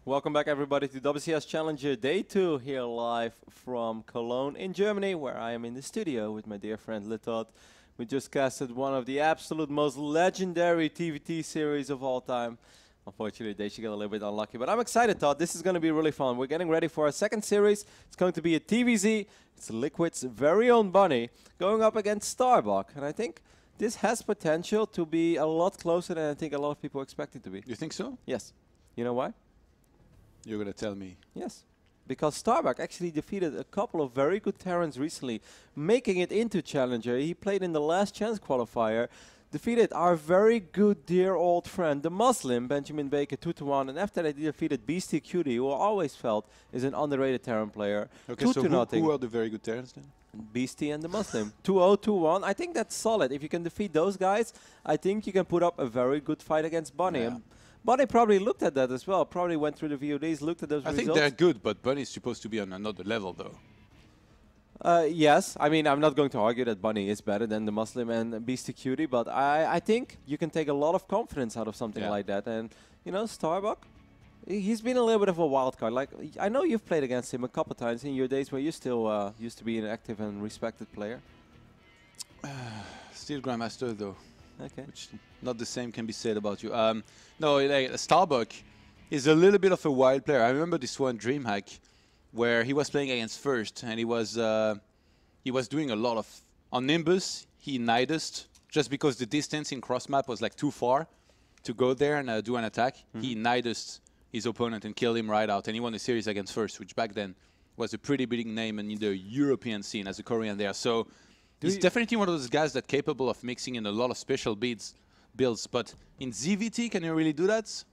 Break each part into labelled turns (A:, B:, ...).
A: Welcome back, everybody, to WCS Challenger Day 2 here live from Cologne in Germany, where I am in the studio with my dear friend Litot. We just casted one of the absolute most legendary TvT series of all time. Unfortunately, they should get a little bit unlucky, but I'm excited, Todd. This is going to be really fun. We're getting ready for our second series. It's going to be a TVZ. It's Liquid's very own Bunny going up against Starbuck, and I think this has potential to be a lot closer than I think a lot of people expect it to be.
B: You think so?
A: Yes. You know why?
B: You're going to tell me.
A: Yes. Because Starbuck actually defeated a couple of very good Terrans recently, making it into Challenger. He played in the last chance qualifier, defeated our very good dear old friend, the Muslim, Benjamin Baker, 2-1. And after that, he defeated Beastie Cutie, who I always felt is an underrated Terran player.
B: Okay, so who are the very good Terrans then?
A: Beastie and the Muslim. 2-0, 2-1. I think that's solid. If you can defeat those guys, I think you can put up a very good fight against Bunny.
B: Yeah.
A: Bunny probably looked at that as well, probably went through the VODs, looked at those results.
B: I think they're good, but Bunny's supposed to be on another level, though.
A: Yes, I mean, I'm not going to argue that Bunny is better than the Muslim and Beastie Cutie, but I think you can take a lot of confidence out of something like that. And, you know, Starbuck, he's been a little bit of a wild card. Like, I know you've played against him a couple times in your days where you still used to be an active and respected player.
B: Still Grandmaster, though.
A: Okay.
B: Which not the same can be said about you. No, like, Starbuck is a little bit of a wild player. I remember this one DreamHack where he was playing against First, and he was doing a lot of on Nimbus. He Nidused just because the distance in cross map was like too far to go there and do an attack. He Nidused his opponent and killed him right out, and he won the series against First, which back then was a pretty big name in the European scene as a Korean there. So he's definitely one of those guys that's capable of mixing in a lot of special builds. But in ZvT, can you really do that?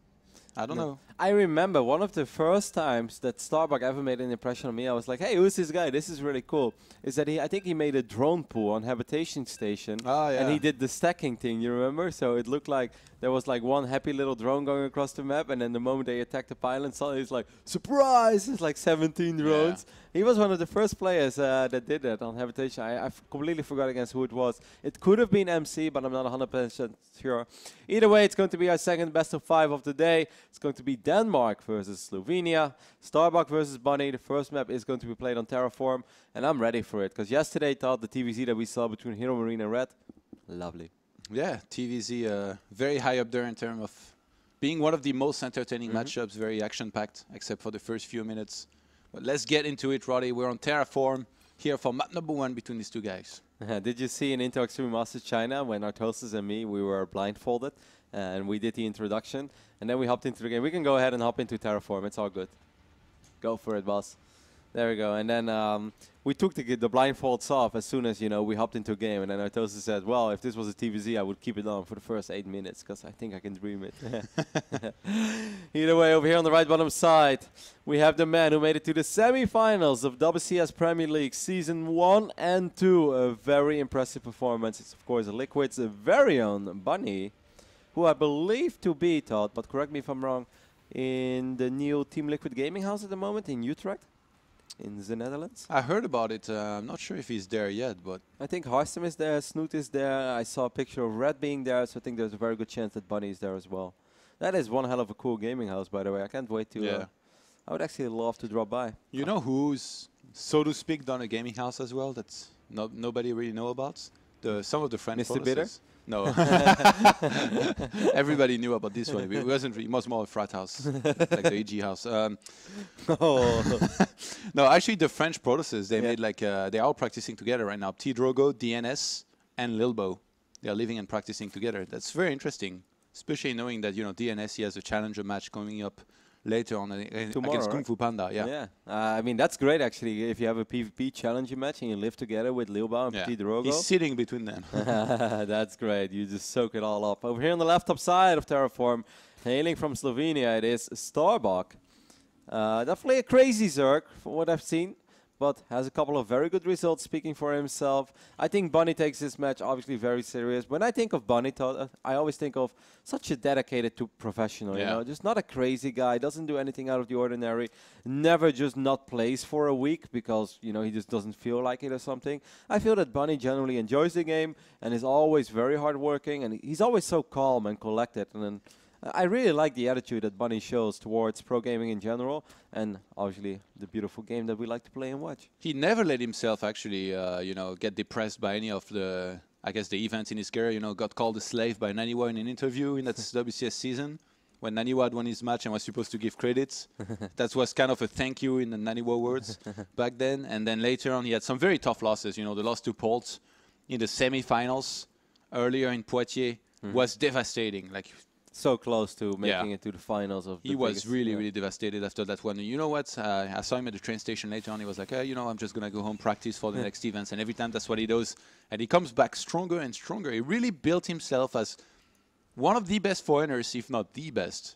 B: I don't know.
A: I remember one of the first times that Starbuck ever made an impression on me. I was like, hey, who's this guy? This is really cool. Is that I think he made a drone pool on Habitation Station. Oh, yeah. And he did the stacking thing, you remember? So it looked like there was like one happy little drone going across the map, and then the moment they attacked the pylon, suddenly it's like, surprise! It's like 17 drones. Yeah. He was one of the first players that did that on Habitation. I completely forgot against who it was. It could have been MC, but I'm not 100% sure. Either way, it's going to be our second best of 5 of the day. It's going to be Denmark versus Slovenia. Starbuck versus Bunny. The first map is going to be played on Terraform, and I'm ready for it. Because yesterday, Todd, the TVZ that we saw between Hero Marine and Red, lovely.
B: Yeah, TVZ very high up there in terms of being one of the most entertaining matchups, very action-packed, except for the first few minutes. But let's get into it, Roddy. We're on Terraform here for map number 1 between these two guys.
A: Did you see in Inter Extreme Masters China when Artosis and me, we were blindfolded and we did the introduction and then we hopped into the game. We can go ahead and hop into Terraform. It's all good. Go for it, boss. There we go. And then we took the blindfolds off as soon as, you know, we hopped into a game. And then Artosis said, well, if this was a TVZ, I would keep it on for the first 8 minutes because I think I can dream it. Either way, over here on the right bottom side, we have the man who made it to the semi-finals of WCS Premier League Season 1 and 2. A very impressive performance. It's, of course, Liquid's very own Bunny, who I believe to be, Todd, but correct me if I'm wrong, in the new Team Liquid gaming house at the moment in Utrecht, in the Netherlands.
B: I heard about it. I'm not sure if he's there yet, but
A: I think Harstem is there, Snoot is there. I saw a picture of Red being there, so I think there's a very good chance that Bunny is there as well. That is one hell of a cool gaming house, by the way. I can't wait to...
B: Yeah.
A: I would actually love to drop by.
B: You know who's, so to speak, done a gaming house as well that's nobody really know about? Some of the French
A: Mr. Bitter?
B: No. Everybody knew about this one. It wasn't. It was more a frat house, like the EG house. No, actually, the French Protoses, they made like they're all practicing together right now. T Drogo, DNS, and Lilbo. They are living and practicing together. That's very interesting, especially knowing that DNS he has a challenger match coming up later on against Kung Fu Panda. Yeah.
A: I mean, that's great, actually, if you have a PvP challenger match and you live together with Lilbao and Petit Drogo.
B: He's sitting between them.
A: That's great. You just soak it all up. Over here on the left top side of Terraform, hailing from Slovenia, it is Starbuck. Definitely a crazy Zerg, from what I've seen, but has a couple of very good results speaking for himself. I think Bunny takes this match obviously very serious. When I think of Bunny, I always think of such a dedicated to professional, you know, just not a crazy guy, doesn't do anything out of the ordinary, never just not plays for a week because, you know, he just doesn't feel like it or something. I feel that Bunny generally enjoys the game and is always very hardworking, and he's always so calm and collected. And then I really like the attitude that Bunny shows towards pro gaming in general, and obviously the beautiful game that we like to play and watch.
B: He never let himself actually, get depressed by any of the, I guess, the events in his career. Got called a slave by Naniwa in an interview in that WCS season when Naniwa had won his match and was supposed to give credits. That was kind of a thank you in the Naniwa words back then. And then later on, he had some very tough losses. The loss to Polt in the semifinals earlier in Poitiers was devastating. Like,
A: so close to making it to the finals of.
B: He was really devastated after that one. You know what? I saw him at the train station later on. He was like, I'm just gonna go home, practice for the next events. And every time that's what he does. And he comes back stronger and stronger. He really built himself as one of the best foreigners, if not the best.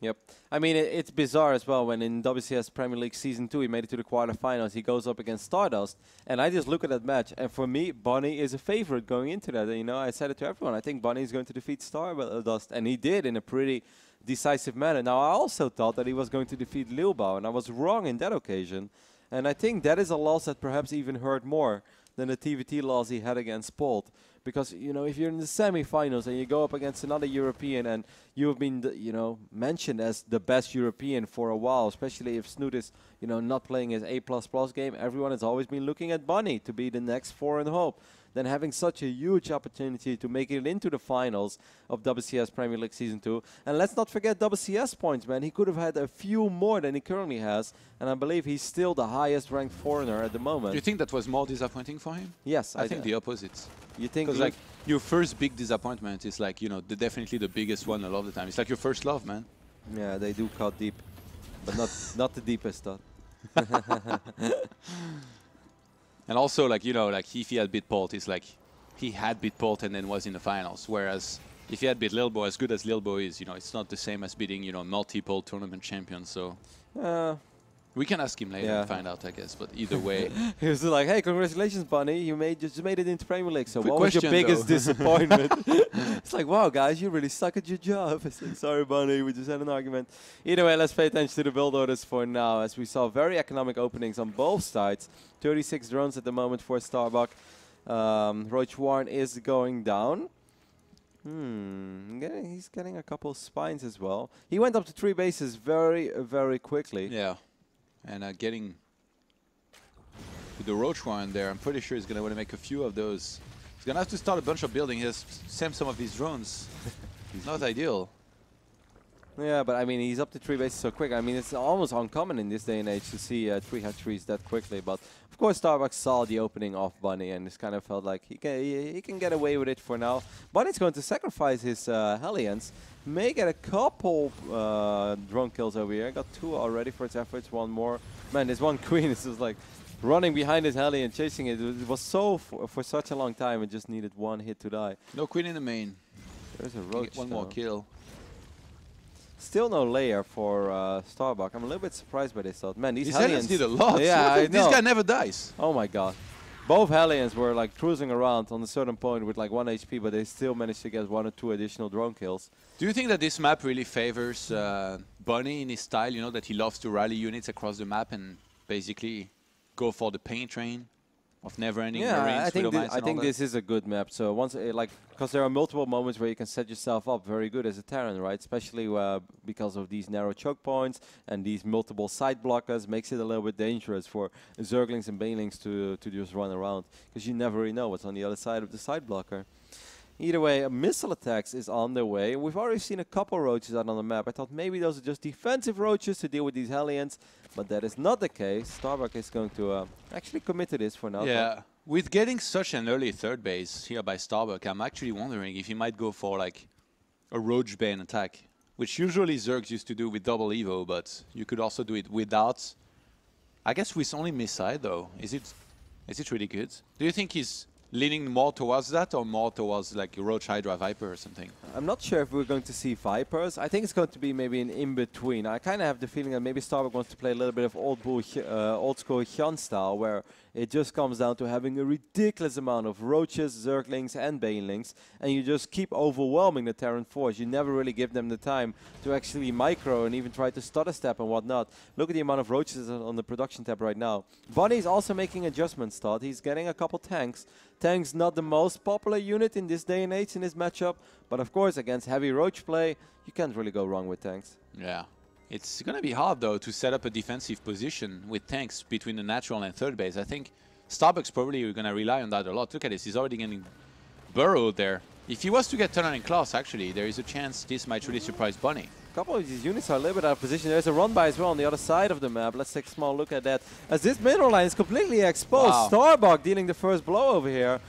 A: Yep. I mean, it's bizarre as well when in WCS Premier League Season 2 he made it to the quarterfinals. He goes up against Stardust. And I just look at that match. And for me, Bunny is a favorite going into that. I said it to everyone. I think Bunny is going to defeat Stardust. And he did in a pretty decisive manner. Now, I also thought that he was going to defeat Lilbao. And I was wrong in that occasion. And I think that is a loss that perhaps even hurt more than the TVT loss he had against Polt. Because, if you're in the semifinals and you go up against another European and you've been, mentioned as the best European for a while, especially if Snoot is, not playing his A++ game, everyone has always been looking at Bunny to be the next foreign hope. Then having such a huge opportunity to make it into the finals of WCS Premier League Season 2. And let's not forget WCS points, man. He could have had a few more than he currently has. And I believe he's still the highest ranked foreigner at the moment.
B: Do you think that was more disappointing for him?
A: Yes.
B: I think the opposite.
A: You think?
B: Because your first big disappointment is definitely the biggest one a lot of the time. It's like your first love, man.
A: Yeah, they do cut deep. But not the deepest thought.
B: And also, if he had beat Polt, it's like he had beat Polt and then was in the finals. Whereas if he had beat Lilbo, as good as Lilbo is, it's not the same as beating, multiple tournament champions. So we can ask him later and find out, I guess. But either way,
A: he was like, "Hey, congratulations, Bunny! You just made it into Premier League. So
B: Quick
A: what was your
B: question,
A: biggest disappointment?" It's like, "Wow, guys, you really suck at your job." It's like, "Sorry, Bunny, we just had an argument." Either way, let's pay attention to the build orders for now, as we saw very economic openings on both sides. 36 drones at the moment for Starbuck. Roach Warren is going down. He's getting a couple spines as well. He went up to 3 bases very quickly.
B: Yeah. And getting with the Roach Warren there, I'm pretty sure he's going to want to make a few of those. He's going to have to start a bunch of building. He has sent some of these drones. It's not ideal.
A: Yeah, but I mean, he's up to 3 bases so quick. I mean, it's almost uncommon in this day and age to see 3 hatcheries that quickly. But of course, Starbuck saw the opening of Bunny and just kind of felt like he can get away with it for now. Bunny's going to sacrifice his Hellions. May get a couple drone kills over here. Got 2 already for its efforts. 1 more. Man, this one queen is just like running behind his Hellion, chasing it. It was so for such a long time. It just needed 1 hit to die.
B: No queen in the main.
A: There's a Roach.
B: One more kill.
A: Still no layer for Starbuck. I'm a little bit surprised by this thought. Man, these
B: Hellions did a lot.
A: Yeah, I know.
B: This guy never dies.
A: Oh my god. Both Hellions were like cruising around on a certain point with like 1 HP, but they still managed to get 1 or 2 additional drone kills.
B: Do you think that this map really favors Bunny in his style, that he loves to rally units across the map and basically go for the pain train of never-ending Marines?
A: I think this is a good map. So once, because there are multiple moments where you can set yourself up very good as a Terran, right? Especially because of these narrow choke points and these multiple side blockers, makes it a little bit dangerous for Zerglings and Banelings to just run around, because you never really know what's on the other side of the side blocker. Either way, missile attacks is on their way. We've already seen a couple roaches out on the map. I thought maybe those are just defensive roaches to deal with these Hellions, but that is not the case. Starbuck is going to actually commit to this for now.
B: Yeah, with getting such an early 3rd base here by Starbuck, I'm actually wondering if he might go for like a Roach Bane attack, which usually Zergs used to do with double Evo, but you could also do it without. I guess with only missile though. Is it really good? Do you think he's leaning more towards that or more towards like Roach Hydra Viper or something?
A: I'm not sure if we're going to see Vipers. I think it's going to be maybe an in-between. I kind of have the feeling that maybe Starbuck wants to play a little bit of old school Hyun style, where It just comes down to having a ridiculous amount of roaches, zerglings, and banelings, and you just keep overwhelming the Terran force. You never really give them the time to actually micro and even try to stutter step and whatnot. Look at the amount of roaches on the production tab right now. Bunny's also making adjustments, Todd. He's getting a couple tanks. Tanks not the most popular unit in this day and age in this matchup, but of course against heavy roach play, you can't really go wrong with tanks.
B: Yeah. It's going to be hard, though, to set up a defensive position with tanks between the natural and third base. I think Starbuck's probably going to rely on that a lot. Look at this. He's already getting burrowed there. If he was to get turned on in class, actually, there is a chance this might really surprise Bunny.
A: A couple of these units are a little bit out of position. There's a run-by as well on the other side of the map. Let's take a small look at that. As this middle line is completely exposed.
B: Wow.
A: Starbuck dealing the first blow over here.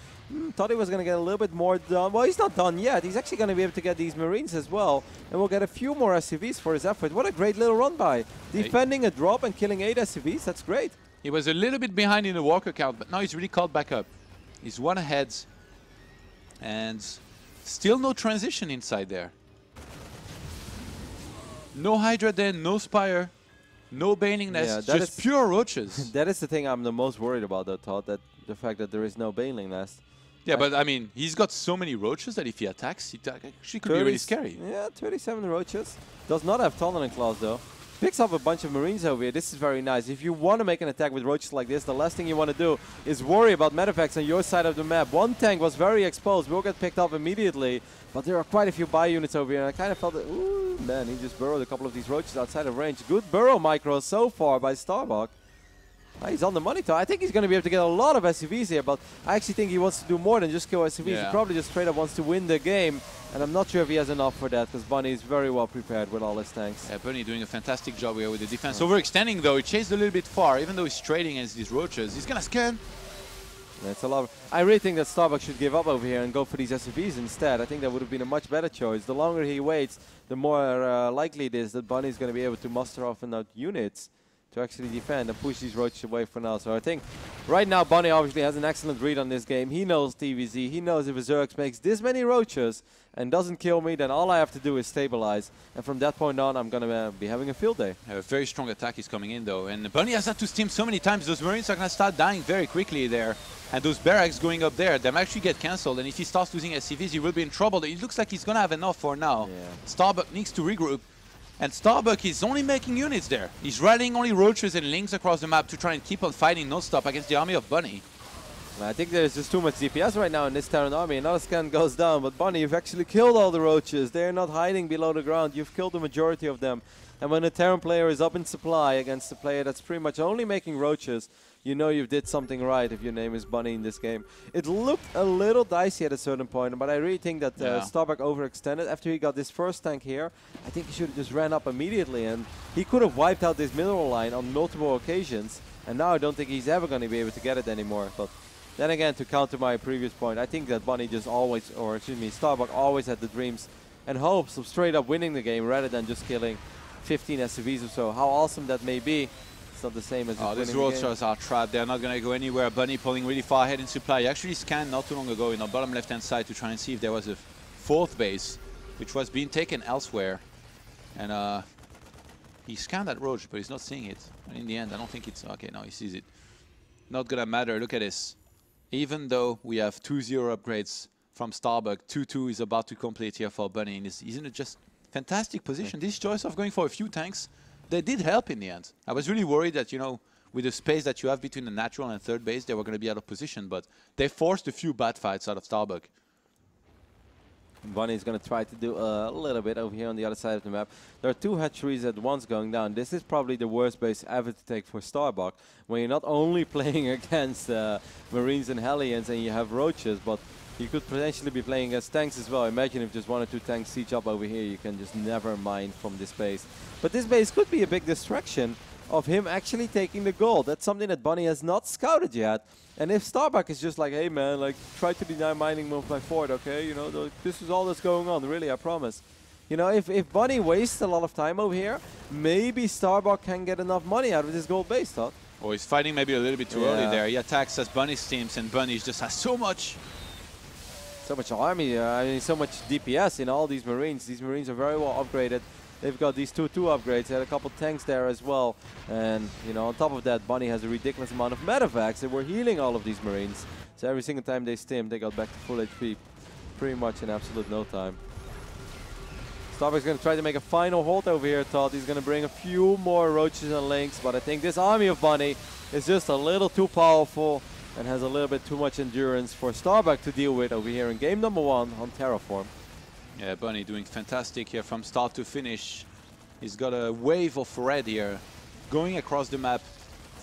A: Thought he was going to get a little bit more done. Well, he's not done yet. He's actually going to be able to get these Marines as well. And we'll get a few more SCVs for his effort. What a great little run-by. Defending a drop and killing 8 SCVs. That's great.
B: He was a little bit behind in the walker count, but now he's really caught back up. He's one ahead. And still no transition inside there. No Hydra Den, no Spire, no Baning Nest, just pure roaches.
A: That is the thing I'm the most worried about, though, Todd. That the fact that there is no Baneling Nest.
B: Yeah, but I mean, he's got so many roaches that if he attacks, he actually could be really scary.
A: Yeah, 37 roaches. Does not have Tolerant Claws, though. Picks up a bunch of Marines over here. This is very nice. If you want to make an attack with roaches like this, the last thing you want to do is worry about medevacts on your side of the map. One tank was very exposed. Will get picked up immediately. But there are quite a few buy units over here. And I kind of felt that, ooh, man, he just burrowed a couple of these roaches outside of range. Good burrow micro so far by Starbuck. He's on the money, though. I think he's going to be able to get a lot of SCVs here, but I actually think he wants to do more than just kill SCVs.
B: Yeah.
A: He probably just straight up wants to win the game, and I'm not sure if he has enough for that, because Bunny is very well prepared with all his tanks.
B: Yeah, Bunny doing a fantastic job here with the defense. Overextending, though. He chased a little bit far, even though he's trading against these roaches. He's going to scan.
A: That's a lot. I really think that Starbuck should give up over here and go for these SCVs instead. I think that would have been a much better choice. The longer he waits, the more likely it is that Bunny is going to be able to muster off enough units to actually defend and push these roaches away for now. So I think right now Bunny obviously has an excellent read on this game. He knows TVZ. He knows if a Zerg makes this many roaches and doesn't kill me, then all I have to do is stabilize. And from that point on, I'm going to be having a field day.
B: A very strong attack is coming in, though. And Bunny has had to steam so many times. Those Marines are going to start dying very quickly there. And those barracks going up there, they might actually get cancelled. And if he starts losing SCVs, he will be in trouble. It looks like he's going to have enough for now.
A: Yeah.
B: Starbuck needs to regroup. And Starbuck is only making units there. He's rallying only roaches and links across the map to try and keep on fighting non-stop against the army of Bunny.
A: I think there's just too much DPS right now in this Terran army. Another scan goes down, but Bunny, you've actually killed all the roaches. They're not hiding below the ground. You've killed the majority of them. And when a Terran player is up in supply against a player that's pretty much only making roaches, you know you did something right if your name is Bunny in this game. It looked a little dicey at a certain point, but I really think that Starbuck overextended. After he got this first tank here, I think he should have just ran up immediately, and he could have wiped out this middle line on multiple occasions, and now I don't think he's ever going to be able to get it anymore. But then again, to counter my previous point, I think that Bunny just always, or excuse me, Starbuck always had the dreams and hopes of straight up winning the game rather than just killing 15 SCVs or so. How awesome that may be, it's not the same as
B: these roaches are trapped. They're not going to go anywhere. Bunny pulling really far ahead in supply. He actually scanned not too long ago in our bottom left-hand side to try and see if there was a fourth base, which was being taken elsewhere. And he scanned that roach, but he's not seeing it. And in the end, I don't think it's... Okay, now he sees it. Not going to matter. Look at this. Even though we have 2-0 upgrades from Starbuck, 2-2 is about to complete here for Bunny. And he's in a just fantastic position. This choice of going for a few tanks, they did help in the end. I was really worried that, you know, with the space that you have between the natural and third base, they were going to be out of position, but they forced a few bad fights out of Starbuck.
A: Bunny is going to try to do a little bit over here on the other side of the map. There are 2 hatcheries at once going down. This is probably the worst base ever to take for Starbuck, when you're not only playing against Marines and Hellions and you have roaches, but you could potentially be playing against tanks as well. Imagine if just 1 or 2 tanks siege up over here, you can just never mine from this base. But this base could be a big distraction of him actually taking the gold. That's something that Bunny has not scouted yet. And if Starbuck is just like, hey man, like try to deny mining move my fort, okay? You know, this is all that's going on, really, I promise. You know, if Bunny wastes a lot of time over here, maybe Starbuck can get enough money out of this gold base, Todd.
B: Or he's fighting maybe a little bit too early there. He attacks as Bunny steams, and Bunny just has so much
A: army, I mean, so much DPS in all these Marines. These Marines are very well upgraded. They've got these 2-2 upgrades. They had a couple tanks there as well. And, you know, on top of that, Bunny has a ridiculous amount of medevacs. They were healing all of these Marines. So every single time they stimmed, they got back to full HP pretty much in absolute no time. Starbuck's going to try to make a final hold over here, Todd. He's going to bring a few more roaches and lynx, but I think this army of Bunny is just a little too powerful and has a little bit too much endurance for Starbuck to deal with over here in game number 1 on Terraform.
B: Yeah, Bunny doing fantastic here from start to finish. He's got a wave of red here going across the map.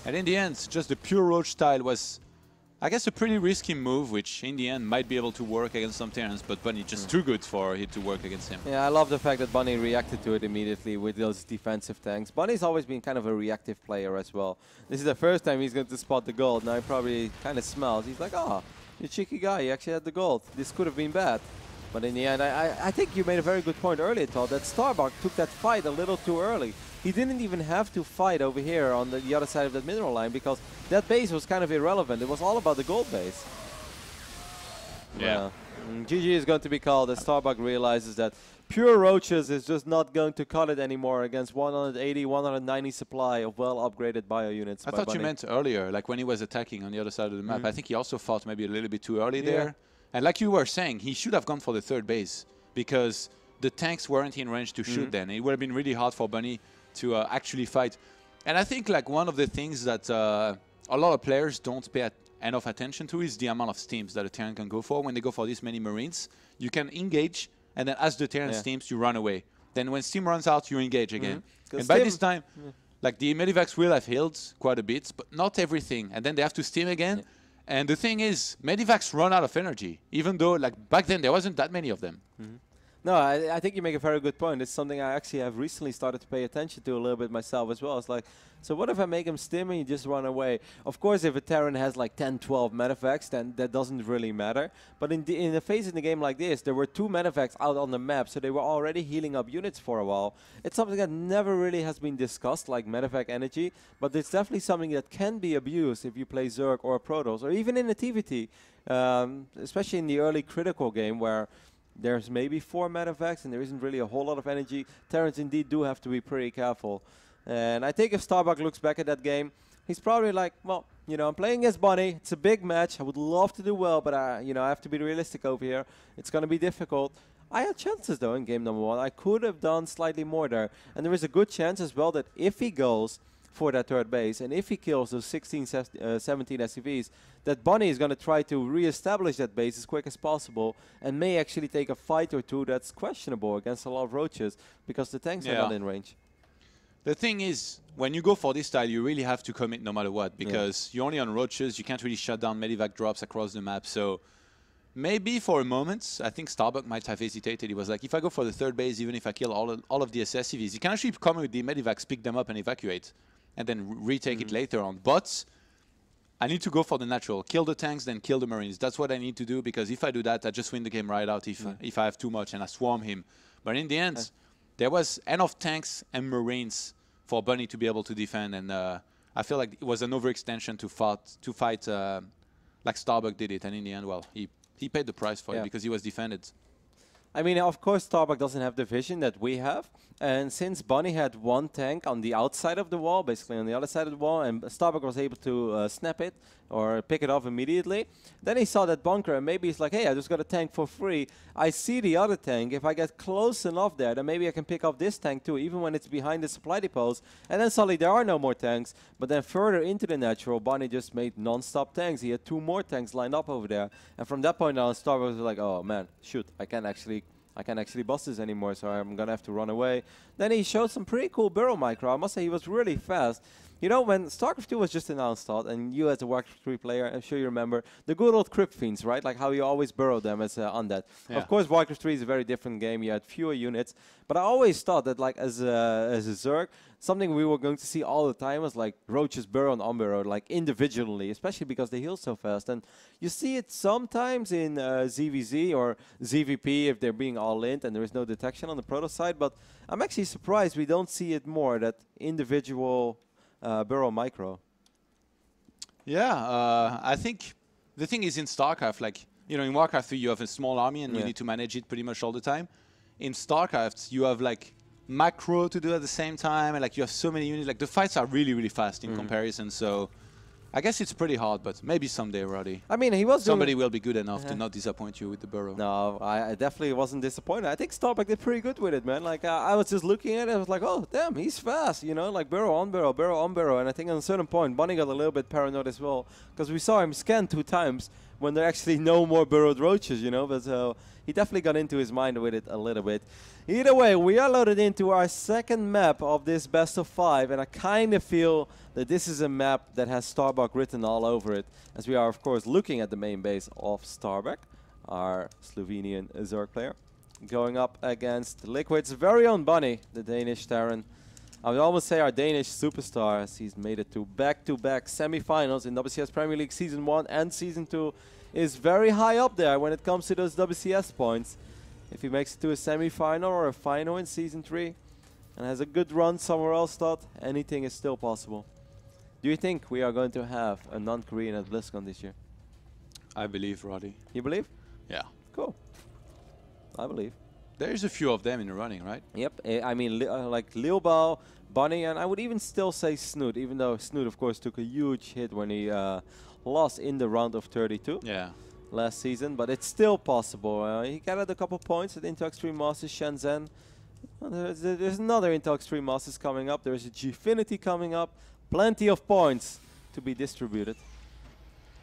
B: And in the end, just the pure roach style was, I guess, a pretty risky move, which in the end might be able to work against some Terrans, but Bunny just too good for it to work against him.
A: Yeah, I love the fact that Bunny reacted to it immediately with those defensive tanks. Bunny's always been kind of a reactive player as well. This is the first time he's going to spot the gold. Now he probably kind of smells. He's like, oh, you cheeky guy, you actually had the gold. This could have been bad. But in the end, I think you made a very good point earlier, Todd, that Starbuck took that fight a little too early. He didn't even have to fight over here on the other side of that mineral line because that base was kind of irrelevant. It was all about the gold base.
B: Yeah.
A: GG is going to be called as Starbuck realizes that pure roaches is just not going to cut it anymore against 180, 190 supply of well-upgraded bio units.
B: I thought you meant earlier, like when he was attacking on the other side of the map. I think he also fought maybe a little bit too early there. And like you were saying, he should have gone for the third base because the tanks weren't in range to shoot then. It would have been really hard for Bunny to actually fight. And I think like one of the things that a lot of players don't pay enough attention to is the amount of steams that a Terran can go for. When they go for this many Marines, you can engage, and then as the Terran steams, you run away. Then when steam runs out, you engage again. And by this time, like the Medivacs will have healed quite a bit, but not everything. And then they have to steam again. And the thing is, Medivacs run out of energy, even though like back then there wasn't that many of them.
A: No, I think you make a very good point. It's something I actually have recently started to pay attention to a little bit myself as well. It's like, so what if I make him stim and you just run away? Of course, if a Terran has like 10, 12 medevacs, then that doesn't really matter. But in a phase in the game like this, there were 2 medevacs out on the map, so they were already healing up units for a while. It's something that never really has been discussed, like medevac energy, but it's definitely something that can be abused if you play Zerg or Protoss, or even in a TvT, especially in the early critical game where there's maybe 4 medevacs and there isn't really a whole lot of energy. Terrans indeed do have to be pretty careful. And I think if Starbuck looks back at that game, he's probably like, well, you know, I'm playing against Bunny. It's a big match. I would love to do well, but you know, I have to be realistic over here. It's going to be difficult. I had chances though in game number 1. I could have done slightly more there. And there is a good chance as well that if he goes for that third base, and if he kills those 16, 17 SCVs, that Bunny is going to try to re-establish that base as quick as possible and may actually take a fight or two that's questionable against a lot of roaches because the tanks are not in range.
B: The thing is, when you go for this style, you really have to commit no matter what because you're only on roaches, you can't really shut down Medivac drops across the map. So maybe for a moment, I think Starbuck might have hesitated. He was like, if I go for the third base, even if I kill all of the SCVs, you can actually come with the Medivacs, pick them up and evacuate, and then retake it later on. But I need to go for the natural. Kill the tanks, then kill the Marines. That's what I need to do, because if I do that, I just win the game right out if I have too much and I swarm him. But in the end, there was enough tanks and Marines for Bunny to be able to defend, and I feel like it was an overextension to fight like Starbuck did it. And in the end, well, he paid the price for it because he was defended.
A: I mean, of course, Starbuck doesn't have the vision that we have. And since Bunny had 1 tank on the outside of the wall, basically on the other side of the wall, and Starbuck was able to snap it or pick it off immediately, then he saw that bunker, and maybe he's like, hey, I just got a tank for free. I see the other tank. If I get close enough there, then maybe I can pick up this tank too, even when it's behind the supply depots. And then suddenly there are no more tanks. But then further into the natural, Bunny just made non-stop tanks. He had 2 more tanks lined up over there. And from that point on, Starbuck was like, oh man, shoot, I can't actually bust this anymore, so I'm going to have to run away. Then he showed some pretty cool burrow micro. I must say he was really fast. You know, when StarCraft 2 was just announced, Todd, and you as a Warcraft 3 player, I'm sure you remember, the good old Crypt Fiends, right? Like how you always burrow them as undead. Yeah. Of course, Warcraft 3 is a very different game. You had fewer units. But I always thought that, like, as a Zerg, something we were going to see all the time was, like, roaches burrow and unburrow, like, individually, especially because they heal so fast. And you see it sometimes in ZvZ or ZvP if they're being all-int and there is no detection on the Protoss side. But I'm actually surprised we don't see it more, that individual burrow micro.
B: Yeah, I think the thing is in StarCraft, like, you know, in Warcraft 3 you have a small army and you need to manage it pretty much all the time. In StarCraft you have like macro to do at the same time, and like you have so many units. Like the fights are really, really fast in comparison. So I guess it's pretty hard, but maybe someday, Roddy.
A: I mean, he was
B: somebody will be good enough to not disappoint you with the burrow.
A: No, I definitely wasn't disappointed. I think Starbuck did pretty good with it, man. Like I was just looking at it, I was like, oh damn, he's fast, you know, like burrow on burrow, and I think at a certain point, Bunny got a little bit paranoid as well, because we saw him scan 2 times when there are actually no more burrowed roaches, you know. But he definitely got into his mind with it a little bit. Either way, we are loaded into our second map of this best of 5, and I kind of feel that this is a map that has Starbuck written all over it, as we are, of course, looking at the main base of Starbuck, our Slovenian Zerg player, going up against Liquid's very own Bunny, the Danish Terran. I would almost say our Danish superstar, as he's made it to back-to-back semi-finals in WCS Premier League Season 1 and Season 2, is very high up there when it comes to those WCS points. If he makes it to a semi-final or a final in Season 3 and has a good run somewhere else, anything is still possible. Do you think we are going to have a non-Korean at BlizzCon this year?
B: I believe, Roddy.
A: You believe?
B: Yeah.
A: Cool. I believe.
B: There's a few of them in the running, right?
A: Yep. I mean, like Liubao, Bunny, and I would even still say Snoot, even though Snoot, of course, took a huge hit when he lost in the round of 32.
B: Yeah.
A: Last season, but it's still possible. He gathered a couple points at Intel Extreme Masters Shenzhen. Well, there's another Intel Extreme Masters coming up. There's a Gfinity coming up. Plenty of points to be distributed.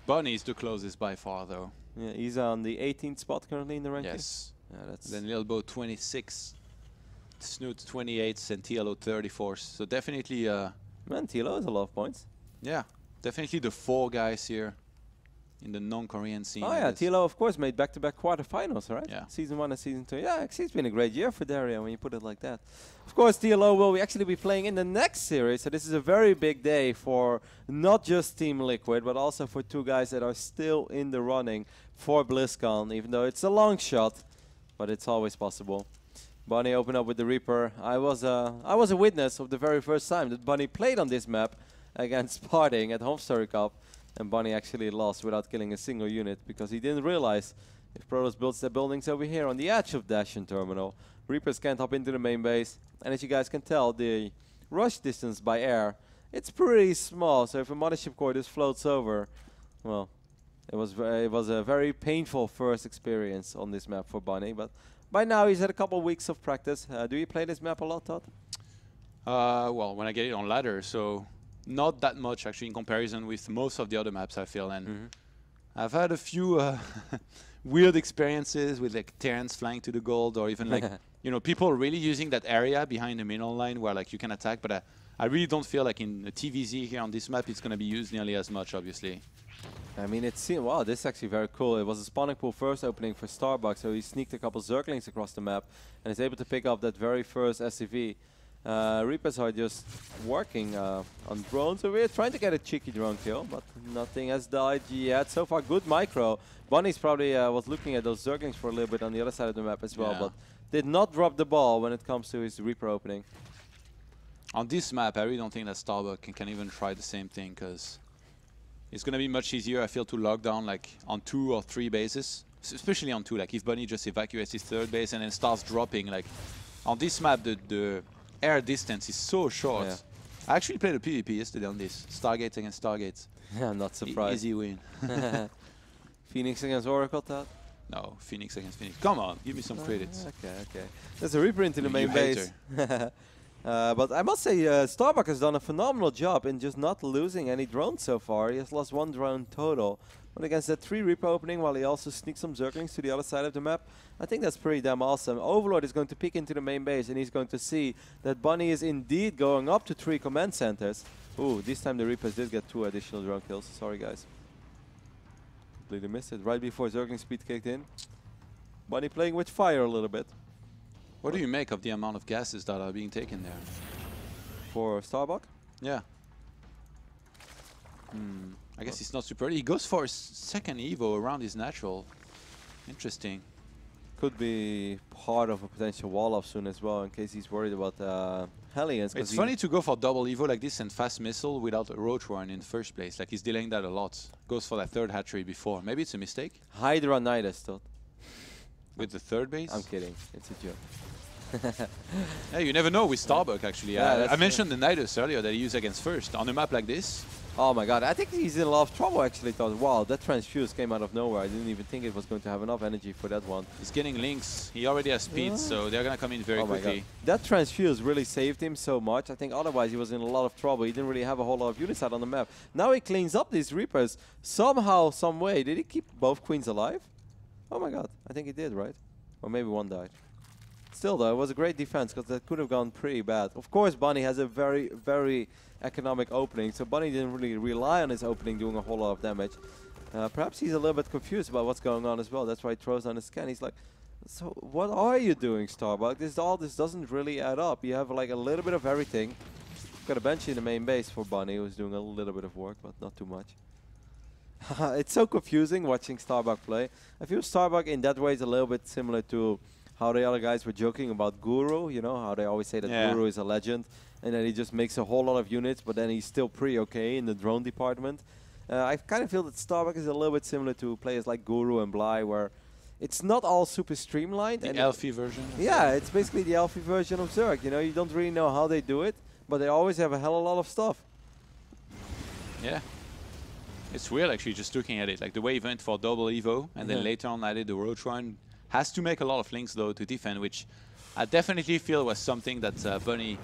B: Bunny is the closest by far, though.
A: Yeah, he's on the 18th spot currently in the ranking.
B: Yes.
A: Yeah, that's
B: then Lilbo 26, Snoot 28, and TLO 34. So definitely,
A: man, TLO has a lot of points.
B: Yeah, definitely the 4 guys here in the non-Korean scene.
A: Oh yeah, TLO of course made back-to-back quarterfinals, right?
B: Yeah.
A: Season 1 and Season 2. Yeah, actually it's been a great year for Daria when you put it like that. Of course, TLO will actually be playing in the next series, so this is a very big day for not just Team Liquid, but also for 2 guys that are still in the running for BlizzCon, even though it's a long shot, but it's always possible. Bunny opened up with the Reaper. I was a witness of the very first time that Bunny played on this map against Parting at Home Story Cup. And Bunny actually lost without killing a single unit because he didn't realize if Protoss builds their buildings over here on the edge of Dashin Terminal, Reapers can't hop into the main base. And as you guys can tell, the rush distance by air, it's pretty small. So if a mothership core just floats over, well, it was a very painful first experience on this map for Bunny. But by now he's had a couple weeks of practice. Do you play this map a lot, Todd?
B: Well, when I get it on ladder, so not that much actually in comparison with most of the other maps, I feel. And I've had a few weird experiences with like Terrans flying to the gold, or even like you know, people really using that area behind the middle line where like you can attack. But I really don't feel like in the TVZ here on this map it's going to be used nearly as much, obviously.
A: I mean, wow, this is actually very cool. It was a spawning pool first opening for Starbuck, so he sneaked a couple Zerglings across the map and is able to pick up that very first SCV. Reapers are just working on drones. So we're trying to get a cheeky drone kill, but nothing has died yet. So far, good micro. Bunny's probably was looking at those Zerglings for a little bit on the other side of the map as well, but did not drop the ball when it comes to his Reaper opening.
B: On this map, I really don't think that Starbuck can even try the same thing, because it's going to be much easier, I feel, to lock down like on 2 or 3 bases, especially on 2. Like if Bunny just evacuates his 3rd base and then starts dropping, like on this map, the air distance is so short. Yeah. I actually played a PvP yesterday on this. Stargate against Stargate.
A: Yeah, I'm not surprised.
B: Easy win.
A: Phoenix against Oracle, Todd?
B: No, Phoenix against Phoenix. Come on, give me some credits.
A: Okay. There's a Reaper into the main base. But I must say, Starbuck has done a phenomenal job in just not losing any drones so far. He has lost 1 drone total. But against that 3 Reaper opening, while he also sneaks some Zerglings to the other side of the map, I think that's pretty damn awesome. Overlord is going to peek into the main base, and he's going to see that Bunny is indeed going up to 3 command centers. Ooh, this time the Reapers did get 2 additional drone kills. Sorry, guys. Completely missed it right before Zergling speed kicked in. Bunny playing with fire a little bit.
B: What do you make of the amount of gases that are being taken there?
A: For Starbuck?
B: Yeah. I guess it's not super early. He goes for a second Evo around his natural. Interesting.
A: Could be part of a potential wall-off soon as well, in case he's worried about Hellions.
B: It's funny to go for double Evo like this and fast missile without a Roach Warren in the first place. Like he's delaying that a lot. Goes for that 3rd hatchery before. Maybe it's a mistake?
A: Hydra Knight, I thought.
B: With the 3rd base?
A: I'm kidding. It's a joke.
B: Yeah, you never know with Starbuck, actually.
A: Yeah,
B: I mentioned the Nidus earlier that he used against first. On a map like this,
A: Oh my god, I think he's in a lot of trouble actually. Thought, wow, that transfuse came out of nowhere. I didn't even think it was going to have enough energy for that one.
B: he's getting links. He already has speed, so they're going to come in very quickly.
A: That transfuse really saved him so much. I think otherwise he was in a lot of trouble. He didn't really have a whole lot of units out on the map. Now he cleans up these Reapers somehow, some way. Did he keep both queens alive? Oh my god, I think he did, right? Or maybe one died. Still though, it was a great defense because that could have gone pretty bad. Of course, Bunny has a very, very economic opening, so Bunny didn't really rely on his opening doing a whole lot of damage. Perhaps he's a little bit confused about what's going on as well. That's why he throws on his scan. He's like, so what are you doing, Starbuck? This doesn't really add up. You have like a little bit of everything. Got a bench in the main base for Bunny, who's doing a little bit of work, but not too much. It's so confusing watching Starbuck play. I feel Starbuck in that way is a little bit similar to how the other guys were joking about Guru, you know, how they always say that Guru is a legend, and then he just makes a whole lot of units, but then he's still pretty okay in the drone department. I kind of feel that Starbuck is a little bit similar to players like Guru and Bly, where it's not all super streamlined.
B: The Elfie version?
A: Yeah, it's basically the Elfie version of Zerg. You know, you don't really know how they do it, but they always have a hell of a lot of stuff.
B: Yeah. It's weird, actually, just looking at it. Like, the way he went for double Evo, and then later on added the Roach Run. Has to make a lot of links, though, to defend, which I definitely feel was something that Bunny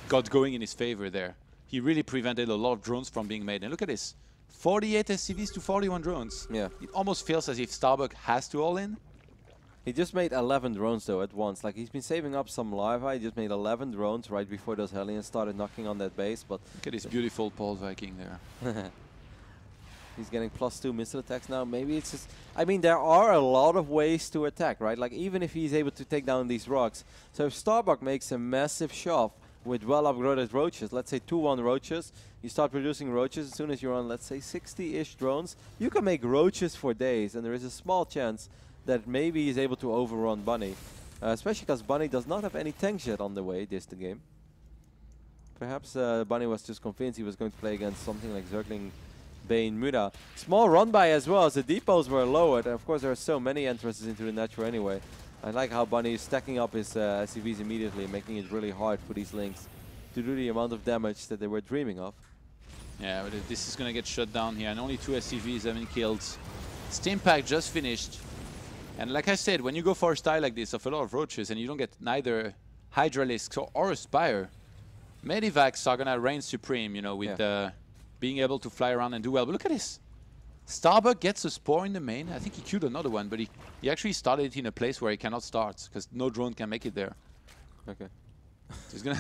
B: got going in his favor there. He really prevented a lot of drones from being made. And look at this. 48 SCVs to 41 drones.
A: Yeah.
B: It almost feels as if Starbuck has to all in.
A: He just made 11 drones, though, at once. Like, he's been saving up some larvae. He just made 11 drones right before those Hellions started knocking on that base. But
B: look at this beautiful Paul Viking there.
A: He's getting +2 missile attacks now. Maybe it's just... I mean, there are a lot of ways to attack, right? Like, even if he's able to take down these rocks. So if Starbuck makes a massive shove with well-upgraded roaches, let's say 2-1 roaches, you start producing roaches as soon as you're on, let's say, 60-ish drones, you can make roaches for days, and there is a small chance that maybe he's able to overrun Bunny. Especially because Bunny does not have any tanks yet on the way this game. Perhaps Bunny was just convinced he was going to play against something like Zergling, Bane, Muda. Small run by as well, as the depots were lowered. And of course, there are so many entrances into the natural anyway. I like how Bunny is stacking up his SCVs immediately, making it really hard for these links to do the amount of damage that they were dreaming of.
B: Yeah, but this is going to get shut down here, and only 2 SCVs have been killed. Steam Pack just finished. And like I said, when you go for a style like this of a lot of roaches and you don't get neither Hydralisks or a Spire, Medivacs are going to reign supreme, you know, with being able to fly around and do well. But look at this. Starbuck gets a Spore in the main. I think he queued another one, but he actually started it in a place where he cannot start because no drone can make it there.
A: Okay.
B: So he's gonna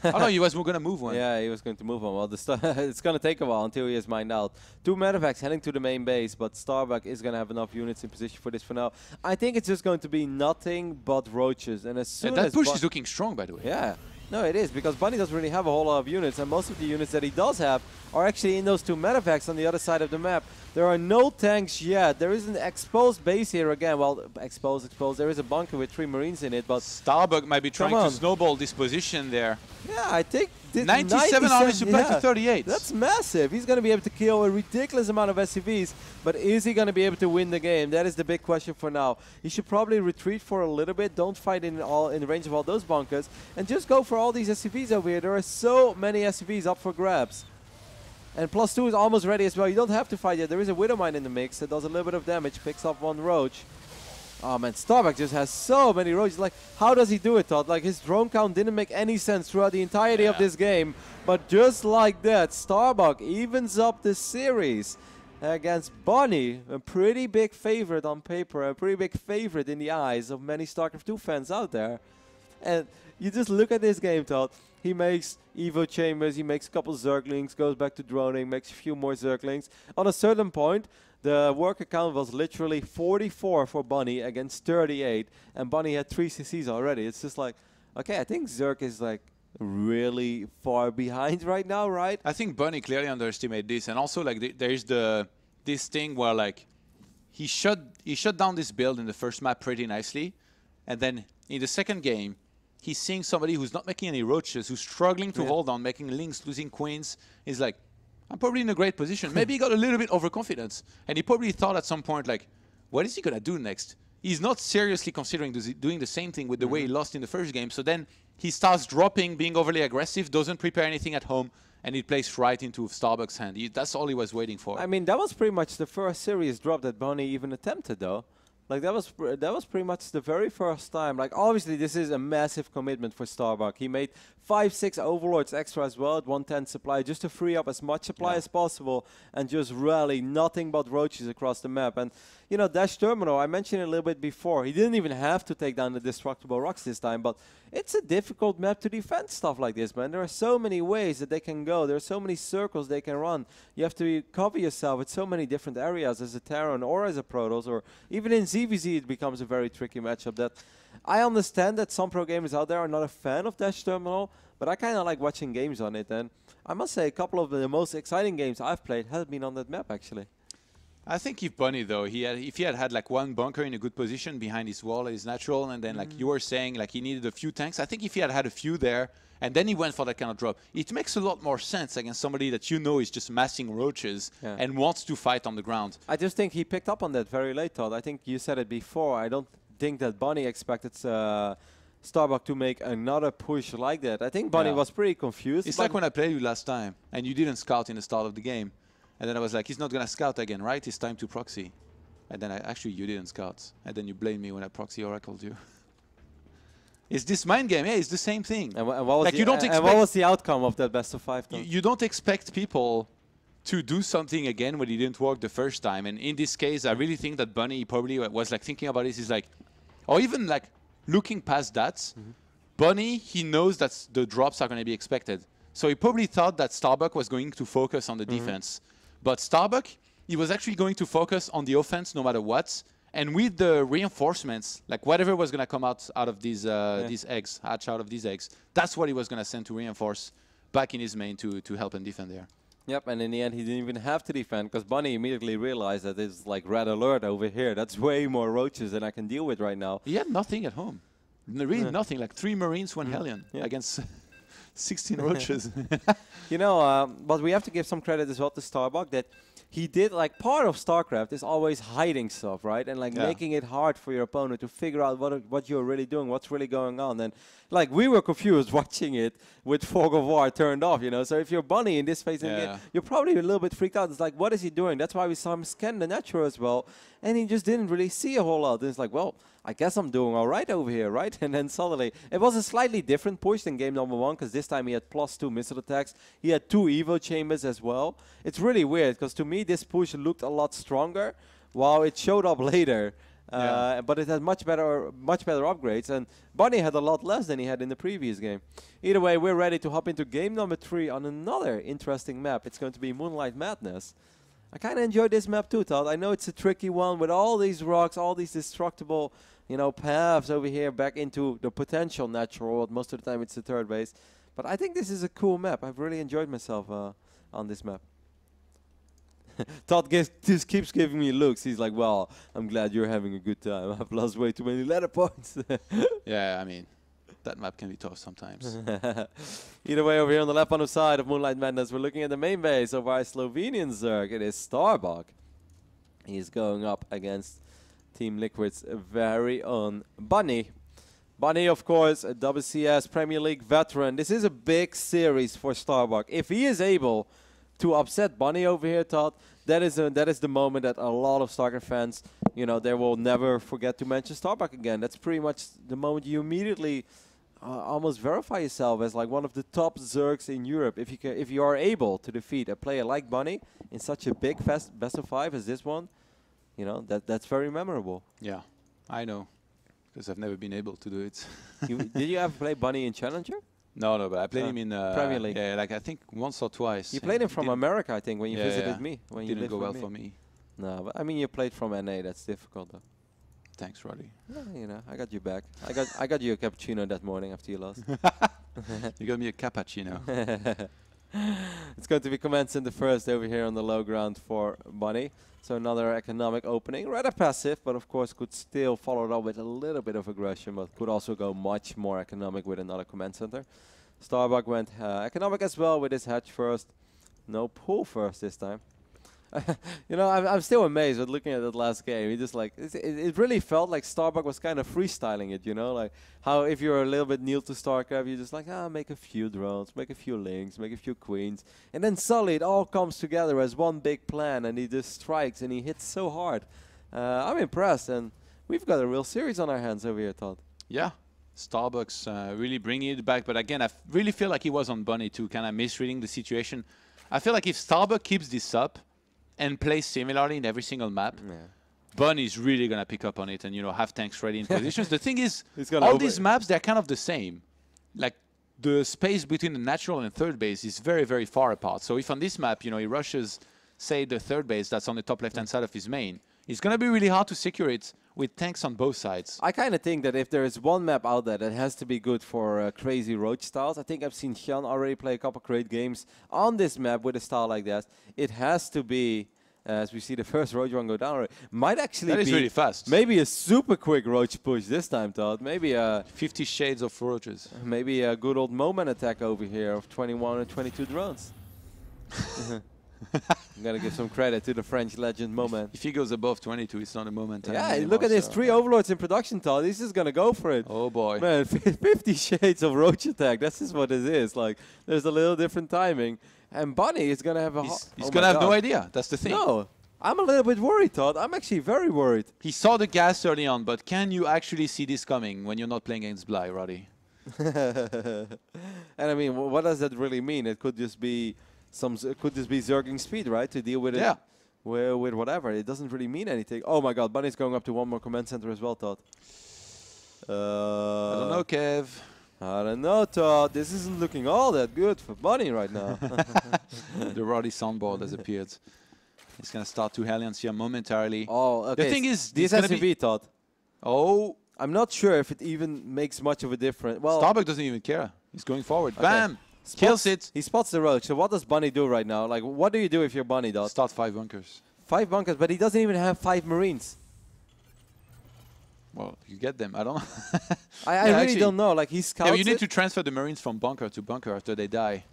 B: oh no, he was going to move one.
A: Yeah, he was going to move one. Well, it's going to take a while until he is mined out. 2 Medivacs heading to the main base, but Starbuck is going to have enough units in position for this for now. I think it's just going to be nothing but roaches. And as soon
B: that
A: as
B: push is looking strong, by the way.
A: Yeah. No, it is, because Bunny doesn't really have a whole lot of units, and most of the units that he does have are actually in those 2 Medivacs on the other side of the map. There are no tanks yet. There is an exposed base here again. Well, exposed. There is a bunker with 3 Marines in it, but...
B: Starbuck might be trying to snowball this position there.
A: Yeah, I think...
B: 97 army supply to 38.
A: That's massive. He's going to be able to kill a ridiculous amount of SCVs, but is he going to be able to win the game? That is the big question for now. He should probably retreat for a little bit. Don't fight in the range of all those bunkers, and just go for all these SCVs over here. There are so many SCVs up for grabs. And +2 is almost ready as well. You don't have to fight yet. There is a Widowmine in the mix that does a little bit of damage, picks up 1 roach. Oh man, Starbuck just has so many roaches. Like, how does he do it, Todd? Like, his drone count didn't make any sense throughout the entirety of this game. But just like that, Starbuck evens up the series against Bunny, a pretty big favorite on paper, a pretty big favorite in the eyes of many StarCraft 2 fans out there. And you just look at this game, Todd. He makes Evo chambers, he makes a couple Zerglings, goes back to droning, makes a few more Zerglings. On a certain point, the worker count was literally 44 for Bunny against 38, and Bunny had 3 CCs already. It's just like, okay, I think Zerg is like really far behind right now, right?
B: I think Bunny clearly underestimated this, and also like there's this thing where like he shut down this build in the first map pretty nicely, and then in the second game he's seeing somebody who's not making any roaches, who's struggling to hold on, making links, losing queens. He's like, I'm probably in a great position. Maybe he got a little bit overconfidence. And he probably thought at some point, like, what is he going to do next? he's not seriously considering doing the same thing with the way he lost in the first game. So then he starts dropping, being overly aggressive, doesn't prepare anything at home, and it plays right into Starbuck's hand. That's all he was waiting for.
A: I mean, that was pretty much the first serious drop that Bunny even attempted, though. Like, that was pretty much the very first time. Like, obviously, this is a massive commitment for Starbuck. He made 5-6 overlords extra as well at 110 supply, just to free up as much supply as possible and just rally nothing but roaches across the map. And, you know, Dash Terminal, I mentioned it a little bit before. He didn't even have to take down the destructible rocks this time, but it's a difficult map to defend stuff like this, man. There are so many ways that they can go. There are so many circles they can run. You have to cover yourself with so many different areas as a Terran or as a Protoss, or even in ZvZ it becomes a very tricky matchup. That I understand that some pro gamers out there are not a fan of Dash Terminal, but I kind of like watching games on it. And I must say a couple of the most exciting games I've played have been on that map, actually.
B: I think if Bunny, though, if he had like one bunker in a good position behind his wall, his natural, and then like you were saying, like he needed a few tanks. I think if he had a few there, and then he went for that kind of drop, it makes a lot more sense against somebody that you know is just massing roaches and wants to fight on the ground.
A: I just think he picked up on that very late, Todd. I think you said it before. I don't think that Bunny expected Starbuck to make another push like that. I think Bunny was pretty confused.
B: It's like when I played you last time, and you didn't scout in the start of the game. And then I was like, he's not going to scout again, right? It's time to proxy. And then actually you didn't scout. And then you blamed me when I proxy oracled you. It's this mind game. Yeah, it's the same thing.
A: And what was,
B: like
A: what was the outcome of that best of 5?
B: You don't expect people to do something again when it didn't work the first time. And in this case, I really think that Bunny probably was like thinking about it. He's like, or even like looking past that, Bunny, he knows that the drops are going to be expected. So he probably thought that Starbuck was going to focus on the defense. But Starbuck, he was actually going to focus on the offense no matter what. And with the reinforcements, like whatever was going to come out of these eggs, hatch out of these eggs, that's what he was going to send to reinforce back in his main to help him defend there.
A: Yep, and in the end, he didn't even have to defend because Bunny immediately realized that it's like red alert over here. That's way more roaches than I can deal with right now.
B: He had nothing at home. Really nothing, like 3 Marines, 1 Hellion against 16 roaches.
A: You know, but we have to give some credit as well to Starbuck that he did, like, part of StarCraft is always hiding stuff, right? And, like, making it hard for your opponent to figure out what you're really doing, what's really going on. And, like, we were confused watching it with Fog of War turned off, you know? So if you're Bunny in this phase, you're probably a little bit freaked out. It's like, what is he doing? That's why we saw him scan the natural as well. And he just didn't really see a whole lot. And it's like, well, I guess I'm doing all right over here, right? And then suddenly, it was a slightly different push than game number 1, because this time he had +2 missile attacks. He had 2 Evo chambers as well. It's really weird, because to me, this push looked a lot stronger, while it showed up later. But it had much better upgrades, and Bunny had a lot less than he had in the previous game. Either way, we're ready to hop into game number 3 on another interesting map. It's going to be Moonlight Madness. I kind of enjoyed this map too, Todd. I know it's a tricky one with all these rocks, all these destructible, you know, paths over here back into the potential natural world. Most of the time it's the third base. But I think this is a cool map. I've really enjoyed myself on this map. Todd just keeps giving me looks. He's like, well, I'm glad you're having a good time. I've lost way too many ladder points.
B: Yeah, I mean, that map can be tough sometimes.
A: Either way, over here on the left-hand side of Moonlight Madness, we're looking at the main base of our Slovenian Zerg. It is Starbuck. He's going up against Team Liquid's very own Bunny. Bunny, of course, a WCS Premier League veteran. This is a big series for Starbuck. If he is able to upset Bunny over here, Todd, that is the moment that a lot of StarCraft fans, you know, they will never forget to mention Starbuck again. That's pretty much the moment you immediately almost verify yourself as like one of the top Zergs in Europe. If you are able to defeat a player like Bunny in such a big best of 5 as this one, you know, that's very memorable.
B: Yeah, I know, because I've never been able to do it.
A: Did you ever play Bunny in Challenger?
B: No, but I played him in
A: Premier League.
B: Yeah, like I think once or twice.
A: You played him from America, I think, when you visited me. When
B: didn't go well for me.
A: No, but I mean, you played from NA. That's difficult, though.
B: Thanks, Roddy.
A: Yeah, you know, I got you back. I got you a cappuccino that morning after you lost.
B: You got me a cappuccino.
A: It's going to be commenced in the first over here on the low ground for Bunny. So another economic opening, rather passive, but of course could still follow it up with a little bit of aggression, but could also go much more economic with another command center. Starbuck went economic as well with his hatch first. No pull first this time. You know, I'm still amazed with looking at that last game. He just like it really felt like Starbuck was kind of freestyling it. You know, like how if you're a little bit new to StarCraft, you're just like make a few drones, make a few links, make a few queens, and then suddenly it all comes together as one big plan, and he just strikes and he hits so hard. I'm impressed, and we've got a real series on our hands over here, Todd.
B: Yeah. Starbucks really bringing it back. But again, I really feel like he was on Bunny too, kind of misreading the situation. I feel like if Starbuck keeps this up and plays similarly in every single map, Bunny's really going to pick up on it and, you know, have tanks ready in positions. The thing is, all these maps, they're kind of the same. Like, the space between the natural and third base is very, very far apart. So if on this map, you know, he rushes, say, the third base that's on the top left-hand side of his main, it's going to be really hard to secure it with tanks on both sides.
A: I kind of think that if there is one map out there that has to be good for crazy roach styles, I think I've seen Xian already play a couple great games on this map with a style like that. It has to be, as we see the first roach run go down already, might actually
B: be really fast.
A: Maybe a super quick roach push this time, Todd. Maybe
B: 50 shades of roaches.
A: Maybe a good old moment attack over here of 21 or 22 drones. I'm going to give some credit to the French legend Moment.
B: If he goes above 22, it's not a moment.
A: Yeah, look at this. 3 Overlords in production, Todd. He's just going to go for it.
B: Oh, boy.
A: Man, 50 shades of roach attack. That's just what it is. Like, there's a little different timing. And Bunny is going to have a...
B: He's going to have no idea. That's the thing.
A: No. I'm a little bit worried, Todd. I'm actually very worried.
B: He saw the gas early on, but can you actually see this coming when you're not playing against Bly, Roddy?
A: And I mean, what does that really mean? It could just be... could this be Zergling speed, right? To deal with it, with whatever. It doesn't really mean anything. Oh my God, Bunny's going up to one more command center as well, Todd.
B: I don't know, Kev.
A: I don't know, Todd. This isn't looking all that good for Bunny right now.
B: The Roddy soundboard has appeared. He's going to start 2 Hellions here momentarily.
A: Oh, okay.
B: The thing is,
A: this SUV, Todd.
B: Oh.
A: I'm not sure if it even makes much of a difference. Well,
B: Starbuck doesn't even care. He's going forward. Okay. Bam! Kills it.
A: He spots the roach. So what does Bunny do right now? Like, what do you do if you're Bunny, Dot?
B: Start 5 bunkers.
A: 5 bunkers, but he doesn't even have 5 Marines.
B: Well, you get them. I don't know.
A: I really don't know. Like, he scouts.
B: Yeah, you need to transfer the Marines from bunker to bunker after they die.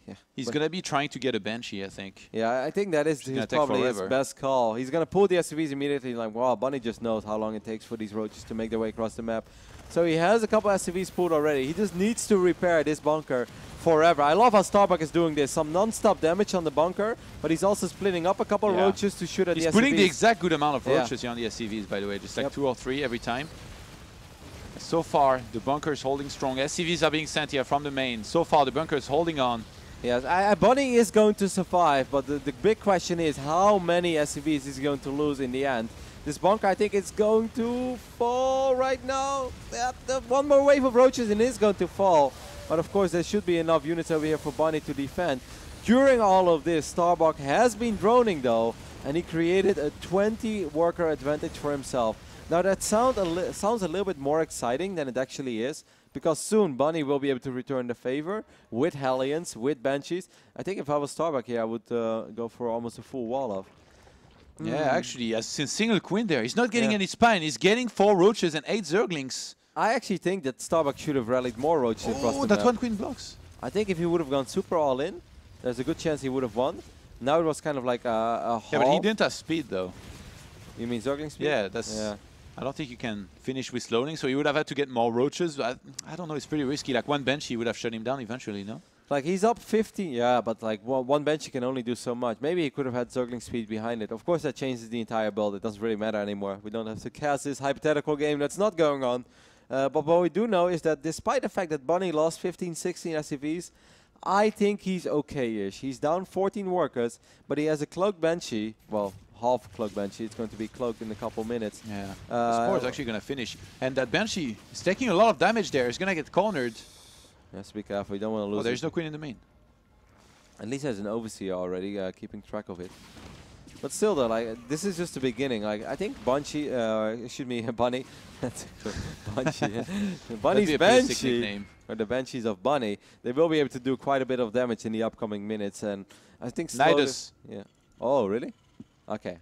A: Yeah,
B: he's going to be trying to get a Banshee, I think.
A: Yeah, I think that is probably his best call. He's going to pull the SUVs immediately. Like, wow, Bunny just knows how long it takes for these roaches to make their way across the map. So he has a couple SUVs pulled already. He just needs to repair this bunker forever. I love how Starbuck is doing this. Some non-stop damage on the bunker, but he's also splitting up a couple of roaches to shoot at the SUVs.
B: He's putting the exact good amount of roaches here on the SUVs, by the way. Just like 2 or 3 every time. So far, the bunker is holding strong. SUVs are being sent here from the main. So far, the bunker is holding on.
A: Yes, Bunny is going to survive, but the big question is how many SUVs is he going to lose in the end. This bunker, I think it's going to fall right now. One more wave of roaches and it's going to fall. But of course, there should be enough units over here for Bunny to defend. During all of this, Starbuck has been droning though, and he created a 20 worker advantage for himself. Now that sounds a little bit more exciting than it actually is, because soon Bunny will be able to return the favor with Hellions, with Banshees. I think if I was Starbuck here, I would go for almost a full wall of.
B: Yeah, actually, as a single queen there. He's not getting any spine. He's getting 4 roaches and 8 Zerglings.
A: I actually think that Starbuck should have rallied more roaches across the map.
B: That 1 queen blocks.
A: I think if he would have gone super all in, there's a good chance he would have won. Now it was kind of like a
B: Yeah, but he didn't have speed though.
A: You mean Zergling speed?
B: Yeah, that's... Yeah. I don't think you can finish with loading, so he would have had to get more roaches. I don't know, it's pretty risky. Like 1 Banshee would have shut him down eventually, no?
A: Like he's up 50, yeah, but like one Banshee can only do so much. Maybe he could have had Zergling speed behind it. Of course, that changes the entire build. It doesn't really matter anymore. We don't have to cast this hypothetical game that's not going on. But what we do know is that despite the fact that Bunny lost 15, 16 SCVs, I think he's okay-ish. He's down 14 workers, but he has a cloaked Banshee. Well, half cloaked Banshee. It's going to be cloaked in a couple minutes.
B: Yeah, the score is actually going to finish. And that Banshee is taking a lot of damage there. He's going to get cornered.
A: Yes, be careful. You don't want to lose.
B: Oh, there's no queen in the main.
A: At least there's an overseer already, keeping track of it. But still, though, like this is just the beginning. Like I think Banshee, excuse me, Bunny. That's Banshee. Bunny's Banshee, or the Banshees of Bunny. They will be able to do quite a bit of damage in the upcoming minutes, and I think.
B: Nidus.
A: Yeah. Oh, really? Okay.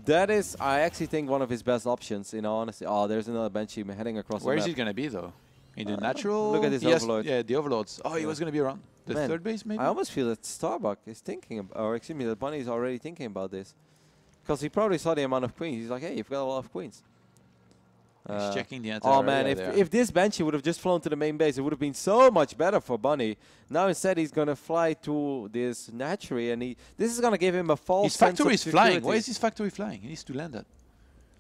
A: That is, I actually think, one of his best options. In all honesty. Oh, there's another Banshee heading across.
B: Where
A: the
B: is
A: map.
B: he going to be though? In the natural...
A: Look at this Overlord.
B: Yeah, the Overlords. Oh, he was going to be around the third base, maybe?
A: I almost feel that Starbuck is thinking, or excuse me, that Bunny is already thinking about this. Because he probably saw the amount of queens. He's like, hey, you've got a lot of queens.
B: He's checking the entire
A: Oh man, if this Banshee would have just flown to the main base, it would have been so much better for Bunny. Now instead he's going to fly to this Natchery, and this is going to give him a false
B: His
A: sense
B: factory
A: of
B: is flying.
A: security.
B: Why is his factory flying? He needs to land that.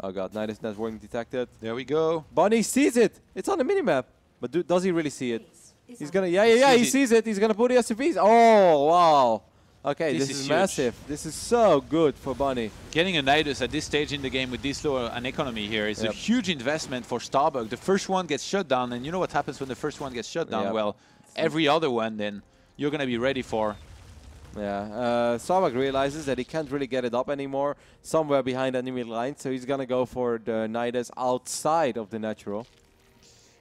A: Oh god, Nidus networking detected.
B: There we go.
A: Bunny sees it. It's on the minimap. But does he really see it? He's going to, yeah, he sees it. He's going to put the SCVs. Oh, wow. Okay, this is massive. This is so good for Bunny.
B: Getting a Nidus at this stage in the game with this low an economy here is a huge investment for Starbuck. The first one gets shut down, and you know what happens when the first one gets shut down? Well, every other one then you're going to be ready for.
A: Yeah, Starbuck realizes that he can't really get it up anymore somewhere behind enemy lines, so he's going to go for the Nidus outside of the natural.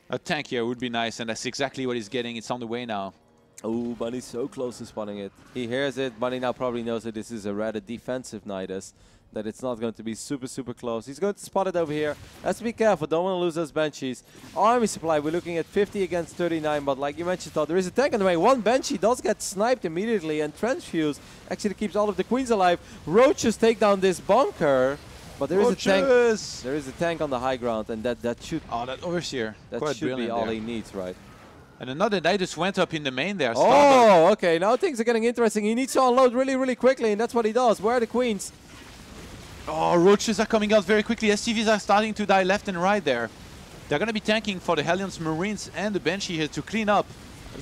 B: A tank here would be nice, and that's exactly what he's getting. It's on the way now.
A: Oh, Bunny's so close to spotting it. He hears it. Bunny now probably knows that this is a rather defensive Nidus, that it's not going to be super, super close. He's going to spot it over here. Has to be careful. Don't want to lose those Banshees. Army supply, we're looking at 50 against 39, but like you mentioned, Todd, there is a tank on the way. One Banshee does get sniped immediately, and Transfuse actually keeps all of the Queens alive. Roaches take down this bunker. But there is a tank. There is a tank on the high ground, and that should.
B: Oh, that overseer.
A: That should be all he needs, right?
B: And another Nidus went up in the main there.
A: Oh, okay. Now things are getting interesting. He needs to unload really, really quickly, and that's what he does. Where are the Queens?
B: Oh, Roaches are coming out very quickly. SCVs are starting to die left and right there. They're going to be tanking for the Hellions, Marines, and the Banshee here to clean up.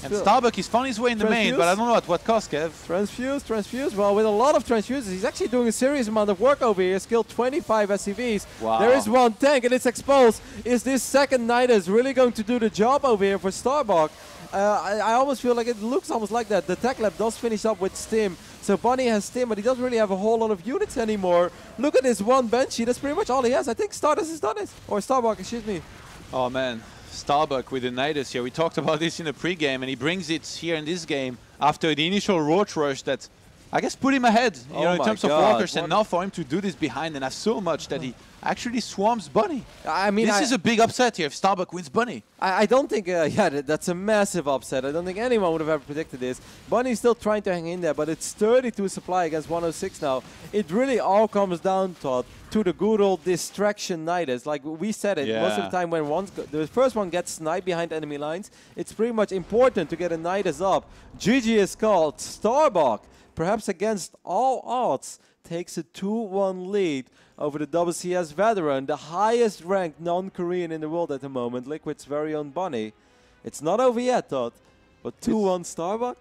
B: And Starbuck is finding his way in the main, but I don't know at what cost, Kev.
A: Transfuse. Well, with a lot of transfuses, he's actually doing a serious amount of work over here. Skill 25 SCVs.
B: Wow.
A: There is one tank, and it's exposed. Is this second Nidus really going to do the job over here for Starbuck? I almost feel like it looks almost like that. The Tech Lab does finish up with Stim. So Bunny has Stim, but he doesn't really have a whole lot of units anymore. Look at this one Banshee. That's pretty much all he has. I think Stardust has done it. Or Starbuck, excuse me.
B: Oh, man. Starbuck with the Nidus here. We talked about this in the pregame, and he brings it here in this game after the initial Roach rush that, I guess, put him ahead in terms of workers. And now for him to do this behind and have so much that he actually swarms Bunny.
A: I mean,
B: this is a big upset here if Starbuck wins Bunny.
A: I don't think, that's a massive upset. I don't think anyone would have ever predicted this. Bunny's still trying to hang in there, but it's 32 supply against 106 now. It really all comes down, Todd, to the good old distraction Nidus. Like we said it, most of the time when the first one gets sniped behind enemy lines, it's pretty much important to get a Nidus up. GG is called. Starbuck, perhaps against all odds, takes a 2-1 lead over the WCS veteran, the highest ranked non-Korean in the world at the moment, Liquid's very own Bunny. It's not over yet, Todd, but 2-1 Starbuck.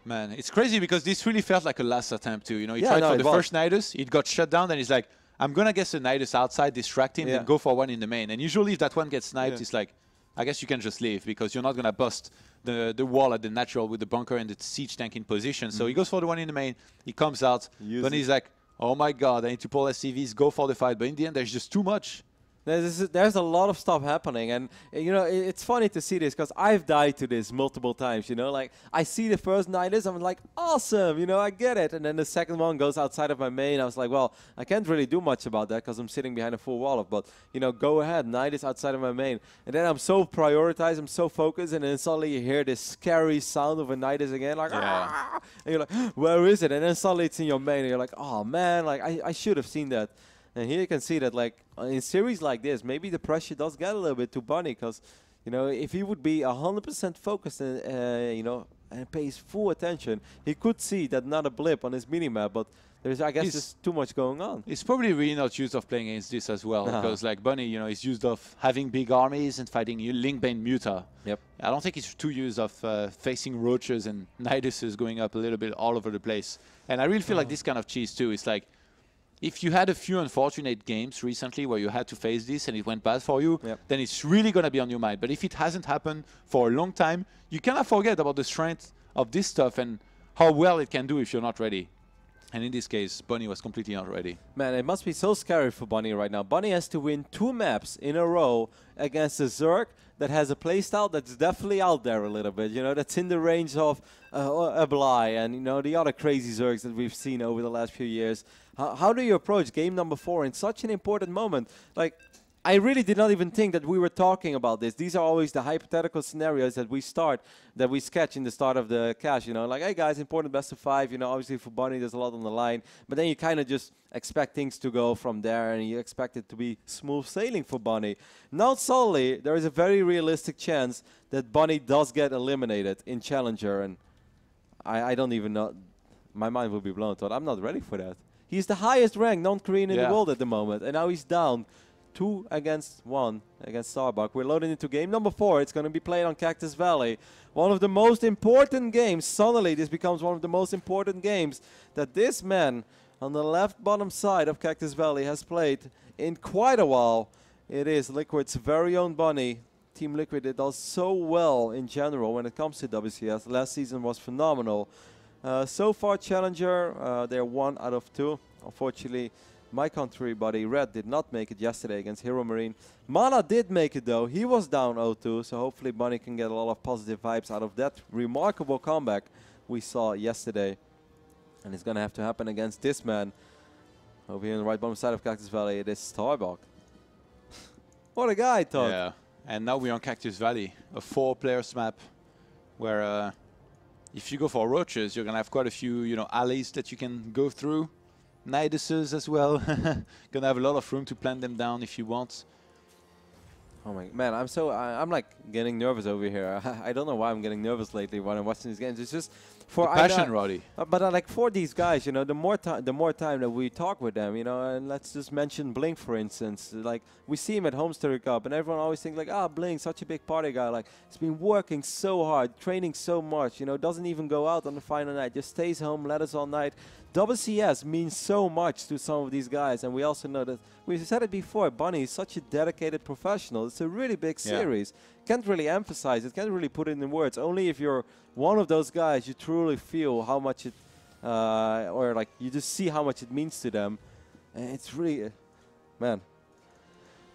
B: Man, it's crazy because this really felt like a last attempt too. You know, he tried for the first Nidus, it got shut down, and he's like, I'm going to guess a Nidus outside, distract him, and go for one in the main. And usually if that one gets sniped, it's like, I guess you can just leave because you're not going to bust the wall at the natural with the bunker and the siege tank in position. So he goes for the one in the main, he comes out, then he's like, oh my god, I need to pull SCVs, go for the fight. But in the end, there's just too much.
A: There's a lot of stuff happening, and you know it's funny to see this because I've died to this multiple times. You know, like I see the first Nidus, I'm like, awesome, you know, I get it, and then the second one goes outside of my main. I was like, well, I can't really do much about that because I'm sitting behind a full wall of. But you know, go ahead, Nidus outside of my main, and then I'm so prioritized, I'm so focused, and then suddenly you hear this scary sound of a Nidus again, like, and you're like, where is it? And then suddenly it's in your main, and you're like, oh man, like I should have seen that. And here you can see that, like, in series like this, maybe the pressure does get a little bit too Bunny because, you know, if he would be 100% focused and, you know, and pays full attention, he could see that not a blip on his minimap, but there's, I guess, just too much going on.
B: He's probably really not used of playing against this as well because, like, Bunny, you know, he's used of having big armies and fighting Linkbane Muta.
A: Yep.
B: I don't think he's too used of facing Roaches and Niduses going up a little bit all over the place. And I really feel like this kind of cheese, too. It's like, if you had a few unfortunate games recently where you had to face this and it went bad for you, then it's really going to be on your mind. But if it hasn't happened for a long time, you cannot forget about the strength of this stuff and how well it can do if you're not ready. And in this case, Bunny was completely not ready.
A: Man, it must be so scary for Bunny right now. Bunny has to win 2 maps in a row against a Zerg that has a playstyle that's definitely out there a little bit. You know, that's in the range of a Bly and, you know, the other crazy Zergs that we've seen over the last few years. How do you approach game number 4 in such an important moment? Like, I really did not even think that we were talking about this. These are always the hypothetical scenarios that we sketch in the start of the cash, you know, like, hey guys, important best of 5, you know, obviously for Bunny there's a lot on the line, but then you kind of just expect things to go from there and you expect it to be smooth sailing for Bunny. Now suddenly there is a very realistic chance that Bunny does get eliminated in Challenger, and I don't even know, my mind will be blown. I'm not ready for that. He's the highest ranked non-Korean in the world at the moment, and now he's down 2 against 1 against Starbuck. We're loading into game number 4. It's going to be played on Cactus Valley. One of the most important games. Suddenly, this becomes one of the most important games that this man on the left bottom side of Cactus Valley has played in quite a while. It is Liquid's very own Bunny. Team Liquid, it does so well in general when it comes to WCS. Last season was phenomenal. So far, Challenger, they're 1 out of 2. Unfortunately, my country buddy Red did not make it yesterday against Hero Marine. Mana did make it though. He was down 0-2, so hopefully Bunny can get a lot of positive vibes out of that remarkable comeback we saw yesterday. And it's going to have to happen against this man. Over here on the right bottom side of Cactus Valley, it is Starbuck. What a guy, Todd.
B: Yeah, and now we're on Cactus Valley, a 4-players map where if you go for roaches, you're going to have quite a few, you know, alleys that you can go through. Niduses as well. Gonna have a lot of room to plant them down if you want.
A: Oh my man, I'm like getting nervous over here. I don't know why I'm getting nervous lately when I'm watching these games. It's just for
B: the passion, Roddy.
A: But like for these guys, you know, the more time that we talk with them, you know, and let's just mention Blink for instance. Like we see him at Homestudy Cup, and everyone always thinks like, ah, Blink, such a big party guy. Like he's been working so hard, training so much. You know, doesn't even go out on the final night, just stays home, let us all night. WCS means so much to some of these guys, and we also know that, we said it before, Bunny is such a dedicated professional. It's a really big series. Can't really emphasize it, can't really put it in words. Only if you're one of those guys, you truly feel how much it, or like you just see how much it means to them. And it's really, man.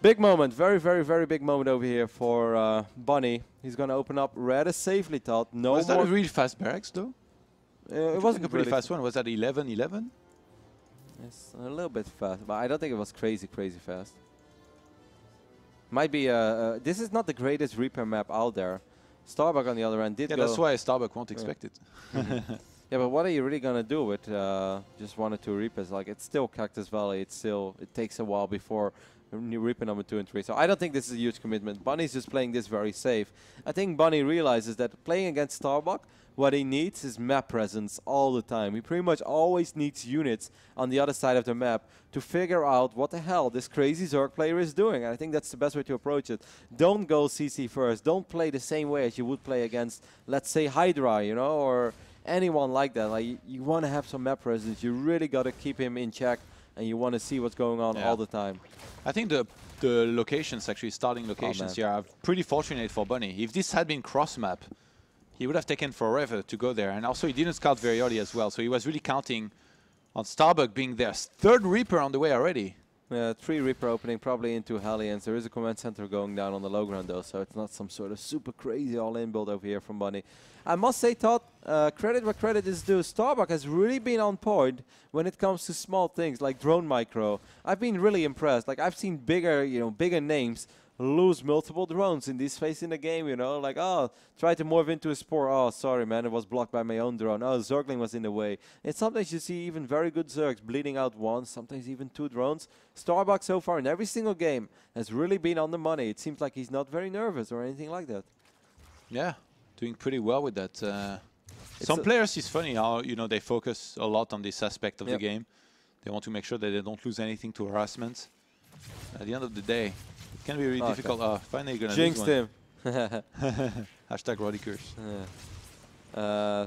A: Big moment, very, very, very big moment over here for Bunny. He's going to open up rather safely, Todd. No
B: Was that a really fast barracks, though?
A: It wasn't
B: a pretty fast one. Was that 11-11?
A: It's a little bit fast, but I don't think it was crazy fast. Might be this is not the greatest repair map out there. Starbuck on the other end did go.
B: Yeah, that's why Starbuck won't expect it.
A: Yeah, but what are you really gonna do with just 1 or 2 repairs? Like it's still Cactus Valley. It takes a while before new reaper number 2 and 3. So I don't think this is a huge commitment. Bunny's just playing this very safe. I think Bunny realizes that playing against Starbuck, what he needs is map presence all the time. He pretty much always needs units on the other side of the map to figure out what the hell this crazy Zerg player is doing. And I think that's the best way to approach it. Don't go CC first. Don't play the same way as you would play against, let's say, Hydra, you know, or anyone like that. Like you want to have some map presence. You really got to keep him in check, and you want to see what's going on all the time.
B: I think the locations, actually, starting locations here are pretty fortunate for Bunny. If this had been cross-map, he would have taken forever to go there. And also, he didn't scout very early as well. So he was really counting on Starbuck being there. 3rd Reaper on the way already. Yeah,
A: 3 Reaper opening probably into Hellions. There is a command center going down on the low ground, though. So it's not some sort of super crazy all-in build over here from Bunny. I must say, Todd, credit where credit is due. Starbuck has really been on point when it comes to small things like drone micro. I've been really impressed. Like I've seen bigger names lose multiple drones in this phase in the game, you know, like, oh, try to morph into a spore. Oh, sorry, man, it was blocked by my own drone. Oh, Zergling was in the way. And sometimes you see even very good Zergs bleeding out 1, sometimes even 2 drones. Starbuck so far in every single game has really been on the money. It seems like he's not very nervous or anything like that.
B: Yeah, doing pretty well with that. Some players, it's funny how, you know, they focus a lot on this aspect of the game. They want to make sure that they don't lose anything to harassment. At the end of the day, it can be really difficult. Oh, finally you're gonna
A: jinxed him.
B: Hashtag Roddy curse.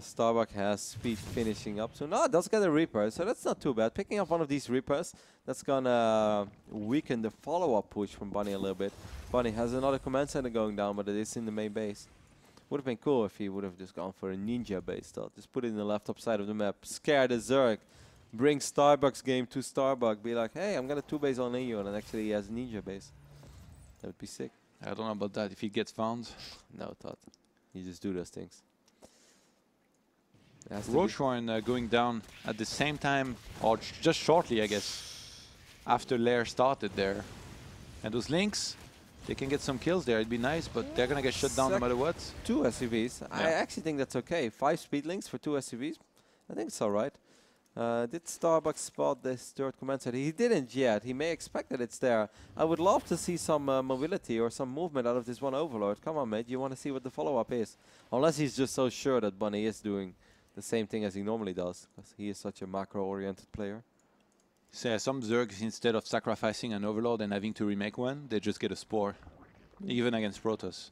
A: Starbuck has speed finishing up. So no, it does get a Reaper. So that's not too bad. Picking up one of these Reapers, that's gonna weaken the follow-up push from Bunny a little bit. Bunny has another command center going down, but it is in the main base. Would have been cool if he would have just gone for a ninja base though. Just put it in the left top side of the map. Scare the Zerg. Bring Starbuck's game to Starbuck. Be like, hey, I'm gonna 2-base on you, and then actually he has a ninja base. That would be sick.
B: I don't know about that. If he gets found.
A: No, Todd. You just do those things.
B: Roachhorn going down at the same time, or just shortly, I guess, after Lair started there. And those links, they can get some kills there. It'd be nice, but they're going to get shut down no matter what.
A: 2 SCVs. Yeah. I actually think that's okay. 5 speed links for 2 SCVs. I think it's all right. Did Starbuck spot this third command center? He didn't yet. He may expect that it's there. I would love to see some mobility or some movement out of this one Overlord. Come on, mate. You want to see what the follow-up is. Unless he's just so sure that Bunny is doing the same thing as he normally does, because he is such a macro-oriented player.
B: So yeah, some Zergs, instead of sacrificing an Overlord and having to remake one, they just get a Spore, even against Protoss.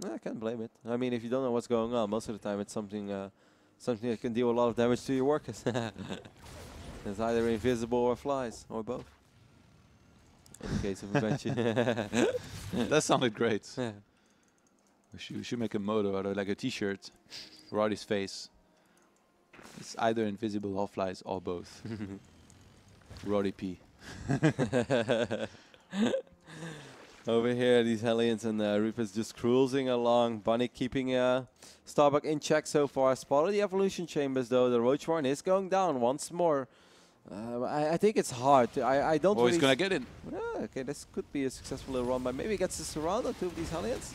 A: I can't blame it. I mean, if you don't know what's going on, most of the time it's something something that can deal a lot of damage to your workers. It's either invisible or flies, or both. In the case of Banshee.
B: That sounded great.
A: Yeah.
B: We should make a motto out of like a t-shirt. Roddy's face. It's either invisible or flies or both. Roddy P.
A: Over here, these Hellions and Reapers just cruising along. Bunny keeping Starbuck in check so far. Spotted the Evolution Chambers, though. The Roach Warren is going down once more. I think it's hard. I don't.
B: Oh,
A: really
B: he's gonna get it.
A: Yeah, okay, this could be a successful little run, but maybe he gets to surround on 2 of these Hellions.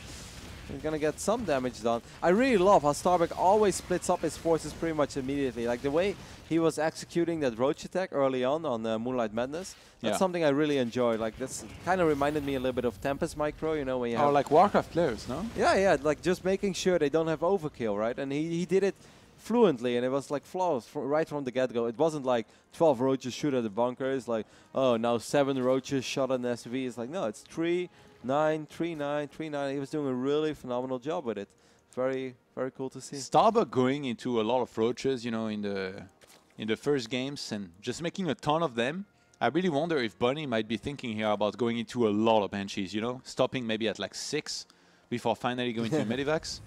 A: He's gonna get some damage done. I really love how Starbuck always splits up his forces pretty much immediately. Like the way he was executing that Roach attack early on Moonlight Madness. That's something I really enjoy. Like this kind of reminded me a little bit of Tempest Micro, you know, when you have
B: like Warcraft players, no?
A: Yeah, like just making sure they don't have overkill, right? And he did it fluently, and it was like flawless right from the get-go. It wasn't like 12 roaches shoot at the bunker. It's like, oh, now 7 roaches shot an SV. It's like, no, it's 3, 9, 3, 9, 3, 9. He was doing a really phenomenal job with it. Very, very cool to see.
B: Starbuck going into a lot of roaches, you know, in the first games and just making a ton of them. I really wonder if Bunny might be thinking here about going into a lot of Banshees, you know, stopping maybe at like 6 before finally going to Medivacs.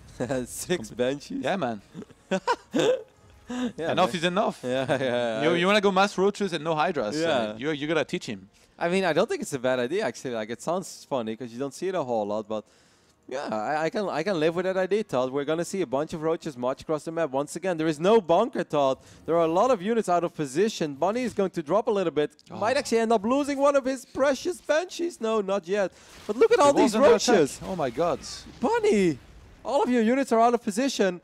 A: 6 Banshees?
B: Yeah, man.
A: Yeah,
B: enough is enough.
A: Yeah.
B: You want to go mass roaches and no Hydras.
A: Yeah.
B: You got to teach him.
A: I mean, I don't think it's a bad idea, actually. Like, it sounds funny because you don't see it a whole lot, but yeah, I can live with that idea, Todd. We're going to see a bunch of roaches march across the map. Once again, there is no bunker, Todd. There are a lot of units out of position. Bunny is going to drop a little bit. Might actually end up losing one of his precious Banshees. No, not yet. But look at all these roaches.
B: Oh, my God.
A: Bunny, all of your units are out of position.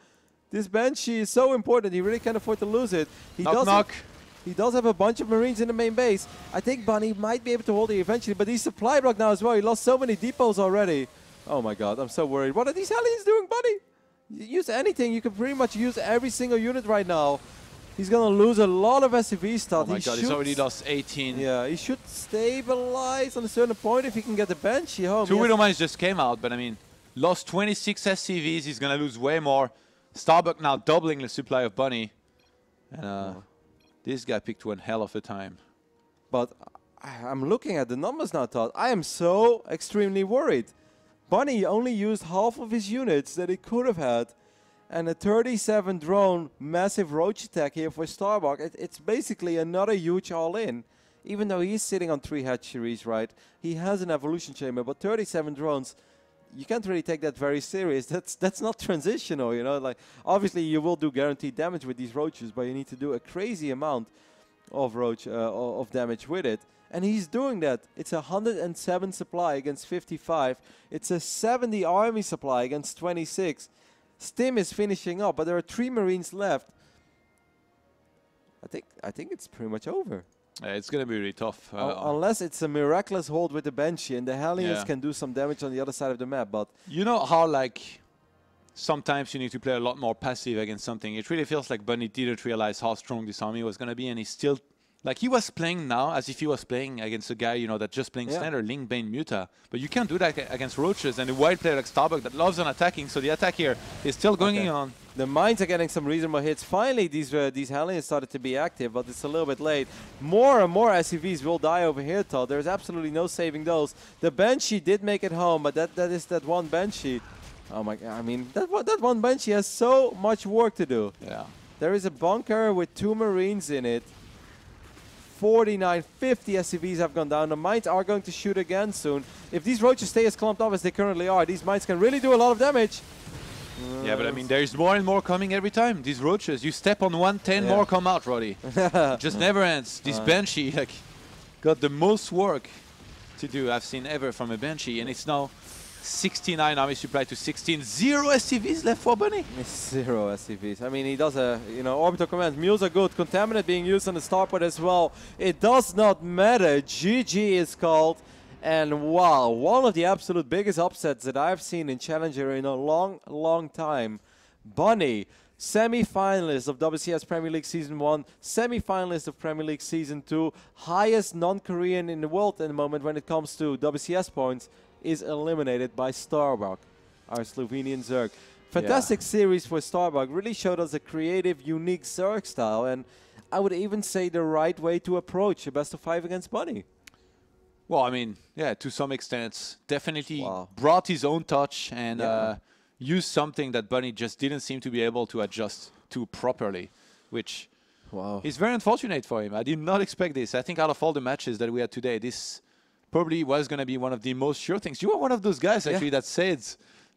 A: This Banshee is so important. He really can't afford to lose it. He does have a bunch of Marines in the main base. I think Bunny might be able to hold it eventually, but he's supply block now as well. He lost so many depots already. Oh my God, I'm so worried. What are these Hellions doing, Bunny? Use anything. You can pretty much use every single unit right now. He's going to lose a lot of SCV stuff.
B: Oh my God, he's already lost 18.
A: Yeah, he should stabilize on a certain point if he can get the Banshee home.
B: 2 Widow Mines just came out, but I mean, lost 26 SCVs. He's going to lose way more. Starbuck now doubling the supply of Bunny. And this guy picked one hell of a time.
A: But I'm looking at the numbers now, Todd. I am so extremely worried. Bunny only used half of his units that he could have had. And a 37 drone massive roach attack here for Starbuck. It's basically another huge all-in. Even though he's sitting on 3 hatcheries, right? He has an evolution chamber, but 37 drones, you can't really take that very serious. That's not transitional, you know. Like, obviously you will do guaranteed damage with these roaches, but you need to do a crazy amount of of damage with it. And he's doing that. It's a 107 supply against 55. It's a 70 army supply against 26. Stim is finishing up, but there are 3 Marines left. I think it's pretty much over.
B: It's going to be really tough.
A: Unless it's a miraculous hold with the Banshee and the Hellions can do some damage on the other side of the map. But
B: you know how, like, sometimes you need to play a lot more passive against something. It really feels like Bunny didn't realize how strong this army was going to be, and he's still... Like, he was playing now as if he was playing against a guy, you know, that just playing standard, Link, Bane, Muta. But you can't do that against roaches and a wild player like Starbuck that loves on attacking, so the attack here is still going on.
A: The mines are getting some reasonable hits. Finally, these Hellions started to be active, but it's a little bit late. More and more SCVs will die over here, Todd. There's absolutely no saving those. The Banshee did make it home, but that is that one Banshee. Oh my God, I mean, that one Banshee has so much work to do.
B: Yeah.
A: There is a bunker with 2 Marines in it. 49, 50 SCVs have gone down. The mines are going to shoot again soon. If these roaches stay as clumped up as they currently are, these mines can really do a lot of damage.
B: Yeah, but I mean, there's more and more coming every time. These roaches, you step on 1, 10 more come out, Roddy. Just never ends. This Banshee, like, got the most work. to do I've seen ever from a Banshee, and it's now 69 army supply to 16. 0 SCVs left for Bunny.
A: 0 SCVs. I mean, he does a, orbital command. Mules are good. Contaminate being used on the starport as well. It does not matter. GG is called. And wow, one of the absolute biggest upsets that I've seen in Challenger in a long, long time. Bunny, semi-finalist of WCS Premier League Season 1, semi-finalist of Premier League Season 2, highest non-Korean in the world at the moment when it comes to WCS points, is eliminated by Starbuck, our Slovenian Zerg. Fantastic series for Starbuck. Really showed us a creative, unique Zerg style, and I would even say the right way to approach a best of 5 against Bunny.
B: Well, I mean, yeah, to some extent, definitely brought his own touch and used something that Bunny just didn't seem to be able to adjust to properly, which is very unfortunate for him. I did not expect this. I think out of all the matches that we had today, this probably was going to be one of the most sure things. You were one of those guys, actually, that said,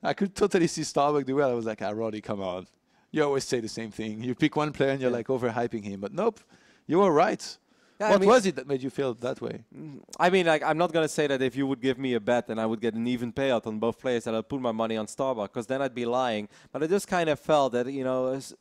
B: I could totally see Starbuck do well. I was like, Roddy, come on. You always say the same thing. You pick one player and you're like overhyping him. But nope, you were right. Yeah, what was it that made you feel that way?
A: I mean, like, I'm not going to say that if you would give me a bet and I would get an even payout on both players that I'd put my money on Starbuck, because then I'd be lying. But I just kind of felt that,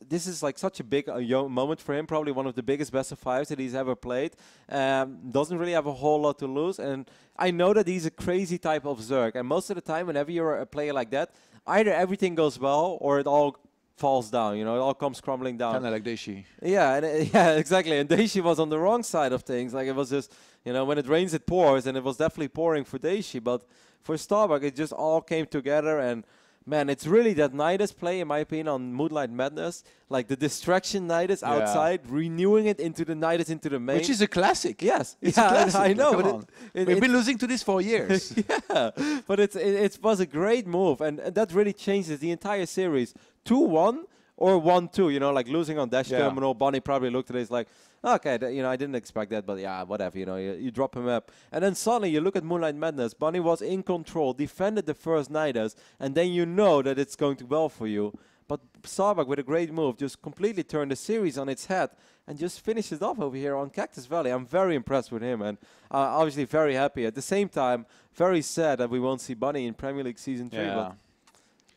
A: this is like such a big moment for him, probably one of the biggest best of 5s that he's ever played. Doesn't really have a whole lot to lose. And I know that he's a crazy type of Zerg. And most of the time, whenever you're a player like that, either everything goes well or it all falls down, it all comes crumbling down.
B: Kind of like Daishi.
A: Yeah, and yeah, exactly. And Daishi was on the wrong side of things. Like, it was just, when it rains, it pours, and it was definitely pouring for Daishi. But for Starbuck, it just all came together. And man, it's really that Nidus play, in my opinion, on Moonlight Madness, like the distraction Nidus outside, renewing it into the Nidus into the main.
B: Which is a classic.
A: Yes.
B: It's a classic.
A: I know.
B: But we've been losing to this for years.
A: Yeah, but it was a great move, and that really changes the entire series. 2-1 or 1-2, like losing on Dash Terminal. Bunny probably looked at it, like, okay, I didn't expect that, but yeah, whatever, you drop him up. And then suddenly you look at Moonlight Madness, Bunny was in control, defended the first Nidus, and then you know that it's going to well for you. But Starbuck, with a great move, just completely turned the series on its head and just finished it off over here on Cactus Valley. I'm very impressed with him, and obviously very happy. At the same time, very sad that we won't see Bunny in Premier League Season 3, but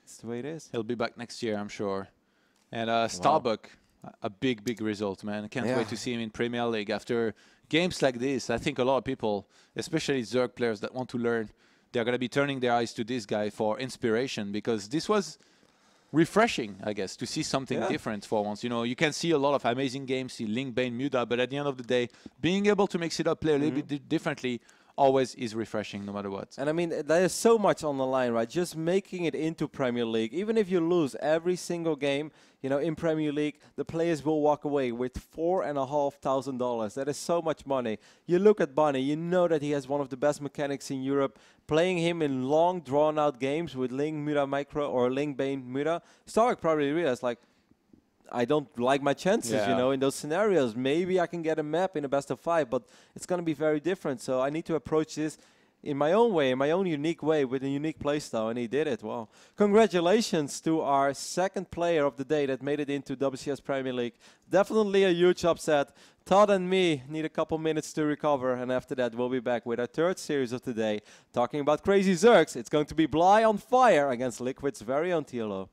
A: it's the way it is.
B: He'll be back next year, I'm sure. And Starbuck, a big, big result, man. I can't wait to see him in Premier League. After games like this, I think a lot of people, especially Zerg players that want to learn, they're going to be turning their eyes to this guy for inspiration, because this was refreshing, I guess, to see something different for once. You can see a lot of amazing games, see Link, Bane, Muda, but at the end of the day, being able to mix it up, play a little bit differently, always is refreshing, no matter what.
A: And I mean, there is so much on the line, right? Just making it into Premier League, even if you lose every single game, in Premier League, the players will walk away with $4,500. That is so much money. You look at Bunny, you know that he has one of the best mechanics in Europe. Playing him in long, drawn-out games with Link, Muda, Micro, or Link, Bane, Muda, Starbuck probably realized, like, I don't like my chances, in those scenarios. Maybe I can get a map in a best of 5, but it's going to be very different. So I need to approach this in my own way, in my own unique way, with a unique playstyle, and he did it. Wow. Congratulations to our second player of the day that made it into WCS Premier League. Definitely a huge upset. Todd and me need a couple minutes to recover, and after that we'll be back with our third series of the day, talking about crazy Zergs. It's going to be Bly on fire against Liquid's very own TLO.